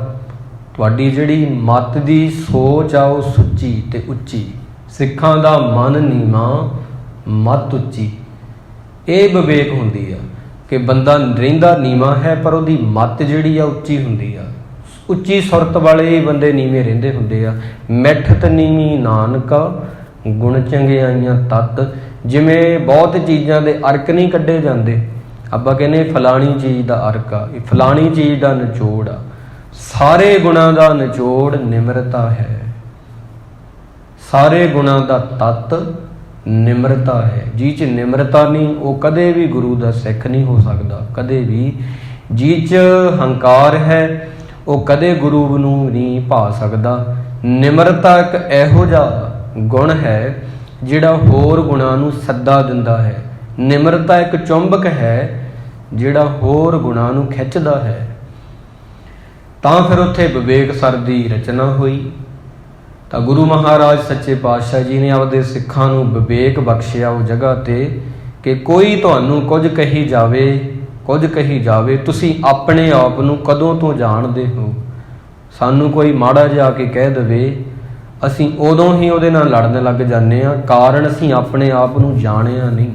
ਤੁਹਾਡੀ ਜਿਹੜੀ ਮੱਤ ਦੀ ਸੋਚ ਆ ਉਹ ਸੁੱਚੀ ਤੇ ਉੱਚੀ। ਸਿੱਖਾਂ ਦਾ ਮਨ ਨੀਵਾਂ, ਮੱਤ ਉੱਚੀ। ਇਹ ਵਿਵੇਕ ਹੁੰਦੀ ਆ ਕਿ ਬੰਦਾ ਰਹਿੰਦਾ ਨੀਵਾਂ ਹੈ ਪਰ ਉਹਦੀ ਮੱਤ ਜਿਹੜੀ ਆ ਉੱਚੀ ਹੁੰਦੀ ਆ। ਉੱਚੀ ਸੁਰਤ ਵਾਲੇ ਹੀ ਬੰਦੇ ਨੀਵੇਂ ਰਹਿੰਦੇ ਹੁੰਦੇ ਆ। ਮਿੱਠਤ ਨੀਵੀਂ ਨਾਨਕਾ, ਗੁਣ ਚੰਗਿਆਈਆਂ ਤਤ। ਜਿਵੇਂ ਬਹੁਤ ਚੀਜ਼ਾਂ ਦੇ ਅਰਕ ਨਹੀਂ ਕੱਢੇ ਜਾਂਦੇ, ਆਪਾਂ ਕਹਿੰਦੇ ਫਲਾਣੀ ਚੀਜ਼ ਦਾ ਅਰਕ ਆ, ਇਹ ਫਲਾਣੀ ਚੀਜ਼ ਦਾ ਨਿਚੋੜ ਆ। ਸਾਰੇ ਗੁਣਾਂ ਦਾ ਨਿਚੋੜ ਨਿਮਰਤਾ ਹੈ। ਸਾਰੇ ਗੁਣਾਂ ਦਾ ਤੱਤ ਨਿਮਰਤਾ ਹੈ। ਜਿਹ 'ਚ ਨਿਮਰਤਾ ਨਹੀਂ ਉਹ ਕਦੇ ਵੀ ਗੁਰੂ ਦਾ ਸਿੱਖ ਨਹੀਂ ਹੋ ਸਕਦਾ, ਕਦੇ ਵੀ। ਜਿਹ 'ਚ ਹੰਕਾਰ ਹੈ ਉਹ ਕਦੇ ਗੁਰੂ ਨੂੰ ਨਹੀਂ ਭਾ ਸਕਦਾ। ਨਿਮਰਤਾ ਇੱਕ ਇਹੋ ਜਿਹਾ ਗੁਣ ਹੈ ਜਿਹੜਾ ਹੋਰ ਗੁਣਾਂ ਨੂੰ ਸੱਦਾ ਦਿੰਦਾ ਹੈ। ਨਿਮਰਤਾ ਇੱਕ ਚੁੰਬਕ ਹੈ ਜਿਹੜਾ ਹੋਰ ਗੁਣਾਂ ਨੂੰ ਖਿੱਚਦਾ ਹੈ। ਤਾਂ ਫਿਰ ਉੱਥੇ ਵਿਵੇਕ ਸਰ ਦੀ ਰਚਨਾ ਹੋਈ। ਤਾਂ ਗੁਰੂ ਮਹਾਰਾਜ ਸੱਚੇ ਪਾਤਸ਼ਾਹ ਜੀ ਨੇ ਆਪਦੇ ਸਿੱਖਾਂ ਨੂੰ ਵਿਵੇਕ ਬਖਸ਼ਿਆ ਉਹ ਜਗ੍ਹਾ ਤੇ ਕਿ ਕੋਈ ਤੁਹਾਨੂੰ ਕੁਝ ਕਹੀ ਜਾਵੇ, ਤੁਸੀਂ ਆਪਣੇ ਆਪ ਨੂੰ ਕਦੋਂ ਤੋਂ ਜਾਣਦੇ ਹੋ। ਸਾਨੂੰ ਕੋਈ ਮਾੜਾ ਜਿਹਾ ਕੇ ਕਹਿ ਦੇਵੇ, ਅਸੀਂ ਉਦੋਂ ਹੀ ਉਹਦੇ ਨਾਲ ਲੜਨ ਲੱਗ ਜਾਂਦੇ ਹਾਂ, ਕਾਰਨ ਅਸੀਂ ਆਪਣੇ ਆਪ ਨੂੰ ਜਾਣਿਆ ਨਹੀਂ,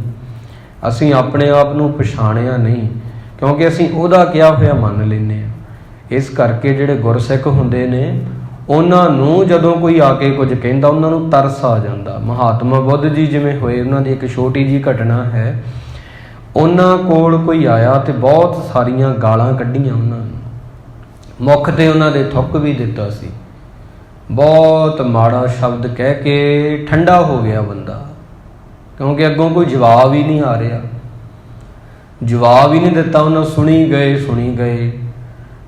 ਅਸੀਂ ਆਪਣੇ ਆਪ ਨੂੰ ਪਛਾਣਿਆ ਨਹੀਂ, ਕਿਉਂਕਿ ਅਸੀਂ ਉਹਦਾ ਕਿਹਾ ਹੋਇਆ ਮੰਨ ਲੈਂਦੇ ਹਾਂ। ਇਸ ਕਰਕੇ ਜਿਹੜੇ ਗੁਰਸਿੱਖ ਹੁੰਦੇ ਨੇ ਉਹਨਾਂ ਨੂੰ ਜਦੋਂ ਕੋਈ ਆ ਕੇ ਕੁਝ ਕਹਿੰਦਾ ਉਹਨਾਂ ਨੂੰ ਤਰਸ ਆ ਜਾਂਦਾ। ਮਹਾਤਮਾ ਬੁੱਧ ਜੀ ਜਿਵੇਂ ਹੋਏ, ਉਹਨਾਂ ਦੀ ਇੱਕ ਛੋਟੀ ਜਿਹੀ ਘਟਨਾ ਹੈ। ਉਹਨਾਂ ਕੋਲ ਕੋਈ ਆਇਆ ਤੇ ਬਹੁਤ ਸਾਰੀਆਂ ਗਾਲਾਂ ਕੱਢੀਆਂ ਉਹਨਾਂ ਨੂੰ, ਮੁੱਖ ਤੇ ਉਹਨਾਂ ਦੇ ਥੁੱਕ ਵੀ ਦਿੱਤਾ ਸੀ। ਬਹੁਤ ਮਾੜਾ ਸ਼ਬਦ ਕਹਿ ਕੇ ਠੰਡਾ ਹੋ ਗਿਆ ਬੰਦਾ, ਕਿਉਂਕਿ ਅੱਗੋਂ ਕੋਈ ਜਵਾਬ ਹੀ ਨਹੀਂ ਆ ਰਿਹਾ, ਜਵਾਬ ਹੀ ਨਹੀਂ ਦਿੱਤਾ। ਉਹਨਾਂ ਸੁਣੀ ਗਏ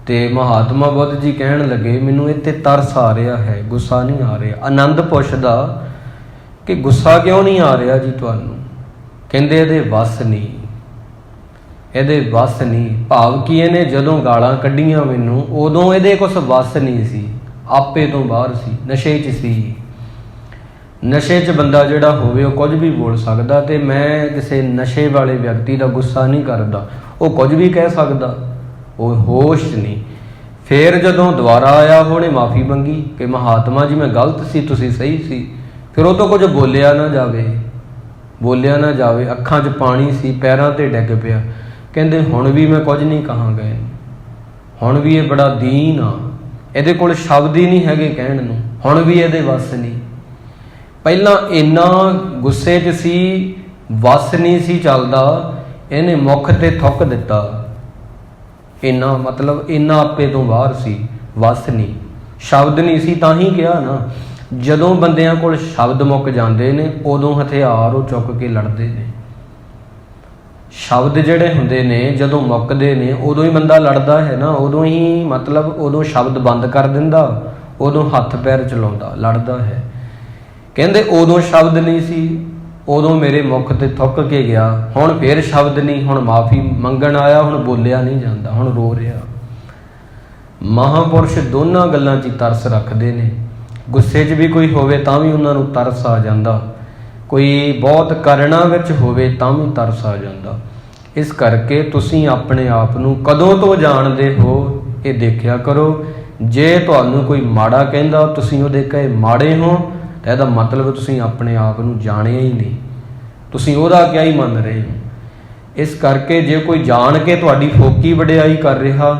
ਤੇ ਮਹਾਤਮਾ ਬੁੱਧ ਜੀ ਕਹਿਣ ਲੱਗੇ ਮੈਨੂੰ ਇਹ 'ਤੇ ਤਰਸ ਆ ਰਿਹਾ ਹੈ, ਗੁੱਸਾ ਨਹੀਂ ਆ ਰਿਹਾ। ਆਨੰਦ ਪੁੱਛਦਾ ਕਿ ਗੁੱਸਾ ਕਿਉਂ ਨਹੀਂ ਆ ਰਿਹਾ ਜੀ ਤੁਹਾਨੂੰ? ਕਹਿੰਦੇ ਇਹਦੇ ਵੱਸ ਨਹੀਂ, ਇਹਦੇ ਵੱਸ ਨਹੀਂ। ਭਾਵ ਕਿ ਇਹਨੇ ਜਦੋਂ ਗਾਲਾਂ ਕੱਢੀਆਂ ਮੈਨੂੰ ਉਦੋਂ ਇਹਦੇ ਕੁਛ ਵੱਸ ਨਹੀਂ ਸੀ, ਆਪੇ ਤੋਂ ਬਾਹਰ ਸੀ, ਨਸ਼ੇ 'ਚ ਸੀ। ਨਸ਼ੇ 'ਚ ਬੰਦਾ ਜਿਹੜਾ ਹੋਵੇ ਉਹ ਕੁਝ ਵੀ ਬੋਲ ਸਕਦਾ, ਤੇ ਮੈਂ ਕਿਸੇ ਨਸ਼ੇ ਵਾਲੇ ਵਿਅਕਤੀ ਦਾ ਗੁੱਸਾ ਨਹੀਂ ਕਰਦਾ, ਉਹ ਕੁਝ ਵੀ ਕਹਿ ਸਕਦਾ, ਉਹ ਹੋਸ਼ 'ਚ ਨਹੀਂ। ਫਿਰ ਜਦੋਂ ਦੁਬਾਰਾ ਆਇਆ ਉਹਨੇ ਮਾਫੀ ਮੰਗੀ ਕਿ ਮਹਾਤਮਾ ਜੀ ਮੈਂ ਗਲਤ ਸੀ, ਤੁਸੀਂ ਸਹੀ ਸੀ। ਫਿਰ ਉਹ ਤੋਂ ਕੁਝ ਬੋਲਿਆ ਨਾ ਜਾਵੇ, ਅੱਖਾਂ 'ਚ ਪਾਣੀ ਸੀ, ਪੈਰਾਂ 'ਤੇ ਡਿੱਗ ਪਿਆ। ਕਹਿੰਦੇ ਹੁਣ ਵੀ ਮੈਂ ਕੁਝ ਨਹੀਂ ਕਹਾਂਗਾ ਇਹਨੂੰ, ਹੁਣ ਵੀ ਇਹ ਬੜਾ ਦੀਨ ਆ, ਇਹਦੇ ਕੋਲ ਸ਼ਬਦ ਹੀ ਨਹੀਂ ਹੈਗੇ ਕਹਿਣ ਨੂੰ, ਹੁਣ ਵੀ ਇਹਦੇ ਵੱਸ ਨਹੀਂ। ਪਹਿਲਾਂ ਇੰਨਾ ਗੁੱਸੇ 'ਚ ਸੀ, ਵੱਸ ਨਹੀਂ ਸੀ ਚੱਲਦਾ, ਇਹਨੇ ਮੁੱਖ ਤੇ ਥੁੱਕ ਦਿੱਤਾ। ਇੰਨਾ ਮਤਲਬ ਇੰਨਾ ਆਪੇ ਤੋਂ ਬਾਹਰ ਸੀ, ਵੱਸ ਨਹੀਂ, ਸ਼ਬਦ ਨਹੀਂ ਸੀ। ਤਾਂ ਹੀ ਕਿਹਾ ਨਾ, ਜਦੋਂ ਬੰਦਿਆਂ ਕੋਲ ਸ਼ਬਦ ਮੁੱਕ ਜਾਂਦੇ ਨੇ ਉਦੋਂ ਹਥਿਆਰ ਉਹ ਚੁੱਕ ਕੇ ਲੜਦੇ ਨੇ। ਸ਼ਬਦ ਜਿਹੜੇ ਹੁੰਦੇ ਨੇ ਜਦੋਂ ਮੁੱਕਦੇ ਨੇ ਉਦੋਂ ਹੀ ਬੰਦਾ ਲੜਦਾ ਹੈ ਨਾ, ਉਦੋਂ ਹੀ ਮਤਲਬ ਉਦੋਂ ਸ਼ਬਦ ਬੰਦ ਕਰ ਦਿੰਦਾ, ਉਦੋਂ ਹੱਥ ਪੈਰ ਚਲਾਉਂਦਾ, ਲੜਦਾ ਹੈ। ਕਹਿੰਦੇ ਉਦੋਂ ਸ਼ਬਦ ਨਹੀਂ ਸੀ, ਉਦੋਂ ਮੇਰੇ ਮੁੱਖ ਤੇ ਥੁੱਕ ਕੇ ਗਿਆ, ਹੁਣ ਫੇਰ ਸ਼ਬਦ ਨਹੀਂ, ਹੁਣ ਮਾਫੀ ਮੰਗਣ ਆਇਆ, ਹੁਣ ਬੋਲਿਆ ਨਹੀਂ ਜਾਂਦਾ, ਹੁਣ ਰੋ ਰਿਹਾ। ਮਹਾਂਪੁਰਸ਼ ਦੋਨਾਂ ਗੱਲਾਂ 'ਚ ਤਰਸ ਰੱਖਦੇ ਨੇ। ਗੁੱਸੇ 'ਚ ਵੀ ਕੋਈ ਹੋਵੇ ਤਾਂ ਵੀ ਉਹਨਾਂ ਨੂੰ ਤਰਸ ਆ ਜਾਂਦਾ, ਕੋਈ ਬਹੁਤ ਕਰਨਾ ਵਿੱਚ ਹੋਵੇ ਤਾਂ ਵੀ ਤਰਸ ਆ ਜਾਂਦਾ। ਇਸ ਕਰਕੇ ਤੁਸੀਂ ਆਪਣੇ ਆਪ ਨੂੰ ਕਦੋਂ ਤੋਂ ਜਾਣਦੇ ਹੋ ਇਹ ਦੇਖਿਆ ਕਰੋ। ਜੇ ਤੁਹਾਨੂੰ ਕੋਈ ਮਾੜਾ ਕਹਿੰਦਾ ਤੁਸੀਂ ਉਹਦੇ ਕਹੇ ਮਾੜੇ ਹੋ ਤਾਂ ਇਹਦਾ ਮਤਲਬ ਤੁਸੀਂ ਆਪਣੇ ਆਪ ਨੂੰ ਜਾਣਿਆ ਹੀ ਨਹੀਂ, ਤੁਸੀਂ ਉਹਦਾ ਕਿਆ ਹੀ ਮੰਨ ਰਹੇ ਹੋ। ਇਸ ਕਰਕੇ ਜੇ ਕੋਈ ਜਾਣ ਕੇ ਤੁਹਾਡੀ ਫੋਕੀ ਵਡਿਆਈ ਕਰ ਰਿਹਾ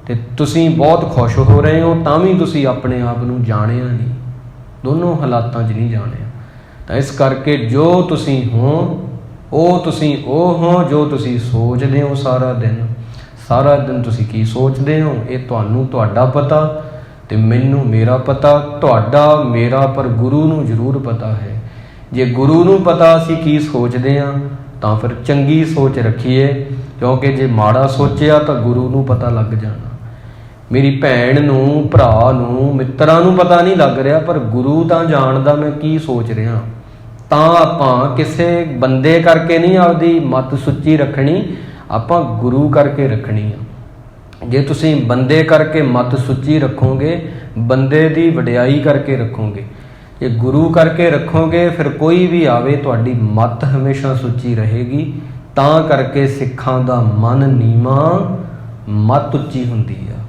ਤੇ ਤੁਸੀਂ ਬਹੁਤ ਖੁਸ਼ ਹੋ ਰਹੇ ਹੋ ਤਾਂ ਵੀ ਤੁਸੀਂ ਆਪਣੇ ਆਪ ਨੂੰ ਜਾਣਿਆ ਨਹੀਂ, ਦੋਨੋਂ ਹਾਲਾਤਾਂ 'ਚ ਨਹੀਂ ਜਾਣਿਆ। ਤਾਂ ਇਸ ਕਰਕੇ ਜੋ ਤੁਸੀਂ ਹੋ ਉਹ ਤੁਸੀਂ ਉਹ ਹੋ ਜੋ ਤੁਸੀਂ ਸੋਚਦੇ ਹੋ ਸਾਰਾ ਦਿਨ, ਸਾਰਾ ਦਿਨ ਤੁਸੀਂ ਕੀ ਸੋਚਦੇ ਹੋ ਇਹ ਤੁਹਾਨੂੰ ਤੁਹਾਡਾ ਪਤਾ ਤੇ ਮੈਨੂੰ ਮੇਰਾ ਪਤਾ, ਤੁਹਾਡਾ ਮੇਰਾ ਪਰ ਗੁਰੂ ਨੂੰ ਜ਼ਰੂਰ ਪਤਾ ਹੈ। ਜੇ ਗੁਰੂ ਨੂੰ ਪਤਾ ਅਸੀਂ ਕੀ ਸੋਚਦੇ ਹਾਂ ਤਾਂ ਫਿਰ ਚੰਗੀ ਸੋਚ ਰੱਖੀਏ, ਕਿਉਂਕਿ ਜੇ ਮਾੜਾ ਸੋਚਿਆ ਤਾਂ ਗੁਰੂ ਨੂੰ ਪਤਾ ਲੱਗ ਜਾਣਾ। ਮੇਰੀ ਭੈਣ ਨੂੰ, ਭਰਾ ਨੂੰ, ਮਿੱਤਰਾਂ ਨੂੰ ਪਤਾ ਨਹੀਂ ਲੱਗ ਰਿਹਾ, ਪਰ ਗੁਰੂ ਤਾਂ ਜਾਣਦਾ ਮੈਂ ਕੀ ਸੋਚ ਰਿਹਾ। ਤਾਂ ਆਪਾਂ ਕਿਸੇ ਬੰਦੇ ਕਰਕੇ ਨਹੀਂ ਆਪਦੀ ਮੱਤ ਸੁੱਚੀ ਰੱਖਣੀ, ਆਪਾਂ ਗੁਰੂ ਕਰਕੇ ਰੱਖਣੀ ਆ। ਜੇ ਤੁਸੀਂ ਬੰਦੇ ਕਰਕੇ ਮੱਤ ਸੁੱਚੀ ਰੱਖੋਗੇ, ਬੰਦੇ ਦੀ ਵਡਿਆਈ ਕਰਕੇ ਰੱਖੋਗੇ, ਜੇ ਗੁਰੂ ਕਰਕੇ ਰੱਖੋਗੇ ਫਿਰ ਕੋਈ ਵੀ ਆਵੇ ਤੁਹਾਡੀ ਮੱਤ ਹਮੇਸ਼ਾ ਸੁੱਚੀ ਰਹੇਗੀ। ਤਾਂ ਕਰਕੇ ਸਿੱਖਾਂ ਦਾ ਮਨ ਨੀਵਾਂ, ਮੱਤ ਉੱਚੀ ਹੁੰਦੀ ਆ।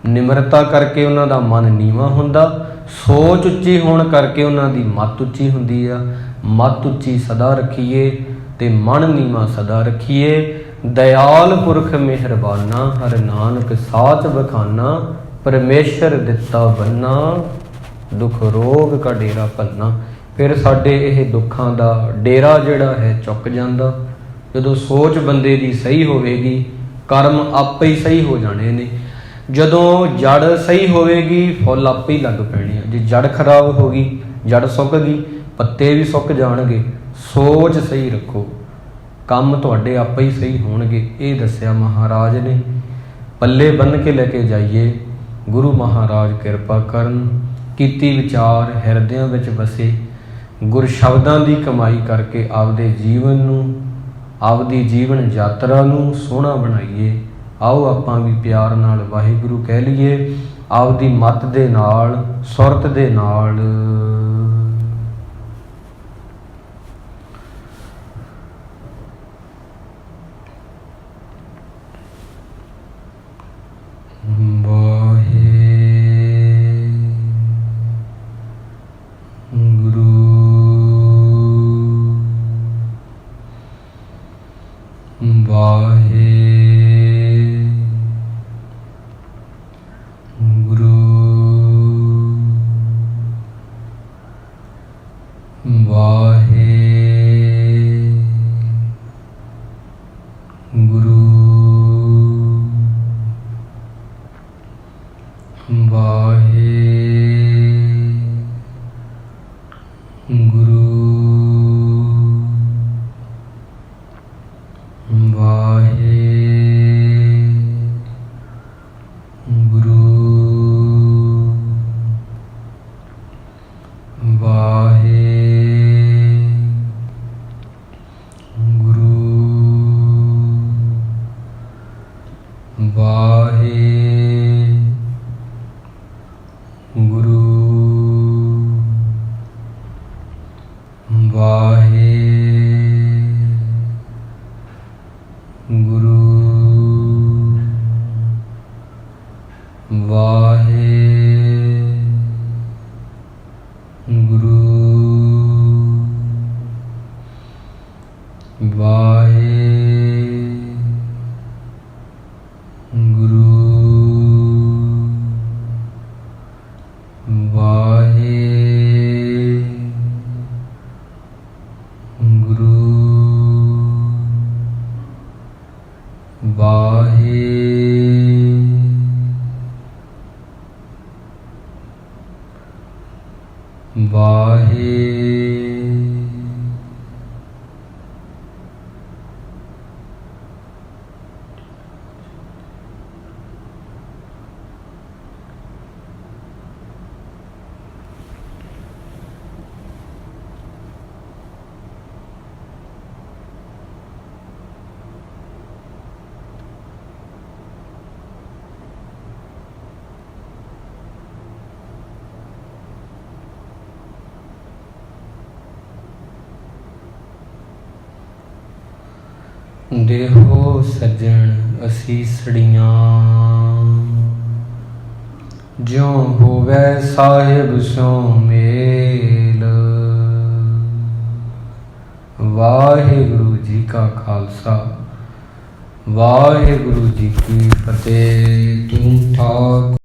ਨਿਮਰਤਾ ਕਰਕੇ ਉਹਨਾਂ ਦਾ ਮਨ ਨੀਵਾਂ ਹੁੰਦਾ, ਸੋਚ ਉੱਚੀ ਹੋਣ ਕਰਕੇ ਉਹਨਾਂ ਦੀ ਮੱਤ ਉੱਚੀ ਹੁੰਦੀ ਆ। ਮੱਤ ਉੱਚੀ ਸਦਾ ਰੱਖੀਏ ਤੇ ਮਨ ਨੀਵਾਂ ਸਦਾ ਰੱਖੀਏ। ਦਇਆਲ ਪੁਰਖ ਮਿਹਰਬਾਨਾ, ਹਰ ਨਾਨਕ ਸਾਚ ਬਖਾਨਾ, ਪਰਮੇਸ਼ਰ ਦਿੱਤਾ ਬੰਨਾ, ਦੁੱਖ ਰੋਗ ਕਾ ਡੇਰਾ ਭੰਨਾ। ਫਿਰ ਸਾਡੇ ਇਹ ਦੁੱਖਾਂ ਦਾ ਡੇਰਾ ਜਿਹੜਾ ਹੈ ਚੁੱਕ ਜਾਂਦਾ। ਜਦੋਂ ਸੋਚ ਬੰਦੇ ਦੀ ਸਹੀ ਹੋਵੇਗੀ, ਕਰਮ ਆਪੇ ਹੀ ਸਹੀ ਹੋ ਜਾਣੇ ਨੇ। ਜਦੋਂ ਜੜ ਸਹੀ ਹੋਵੇਗੀ, ਫੁੱਲ ਆਪੇ ਹੀ ਲੱਗ ਪੈਣੇ ਆ। ਜੇ ਜੜ ਖਰਾਬ ਹੋ ਗਈ, ਜੜ ਸੁੱਕ ਗਈ, ਪੱਤੇ ਵੀ ਸੁੱਕ ਜਾਣਗੇ। ਸੋਚ ਸਹੀ ਰੱਖੋ, ਕੰਮ ਤੁਹਾਡੇ ਆਪੇ ਹੀ ਸਹੀ ਹੋਣਗੇ। ਇਹ ਦੱਸਿਆ ਮਹਾਰਾਜ ਨੇ। ਪੱਲੇ ਬੰਨ੍ਹ ਕੇ ਲੈ ਕੇ ਜਾਈਏ। ਗੁਰੂ ਮਹਾਰਾਜ ਕਿਰਪਾ ਕਰਨ, ਕੀਤੀ ਵਿਚਾਰ ਹਿਰਦਿਆਂ ਵਿੱਚ ਵਸੇ। ਗੁਰ ਸ਼ਬਦਾਂ ਦੀ ਕਮਾਈ ਕਰਕੇ ਆਪਦੇ ਜੀਵਨ ਨੂੰ, ਆਪਦੀ ਜੀਵਨ ਯਾਤਰਾ ਨੂੰ ਸੋਹਣਾ ਬਣਾਈਏ। ਆਓ ਆਪਾਂ ਵੀ ਪਿਆਰ ਨਾਲ ਵਾਹਿਗੁਰੂ ਕਹਿ ਲਈਏ, ਆਪਦੀ ਮੱਤ ਦੇ ਨਾਲ, ਸੁਰਤ ਦੇ ਨਾਲ। ਦੇਹੋ ਸੱਜਣ ਅਸੀਸੜੀਆਂ, ਜਿਉ ਹੋਵੈ ਸਾਹਿਬ ਸਿਉ ਮੇਲ। ਵਾਹਿਗੁਰੂ ਜੀ ਕਾ ਖਾਲਸਾ, ਵਾਹਿਗੁਰੂ ਜੀ ਕੀ ਫਤਿਹ। ਤੂੰ ਠਾਕ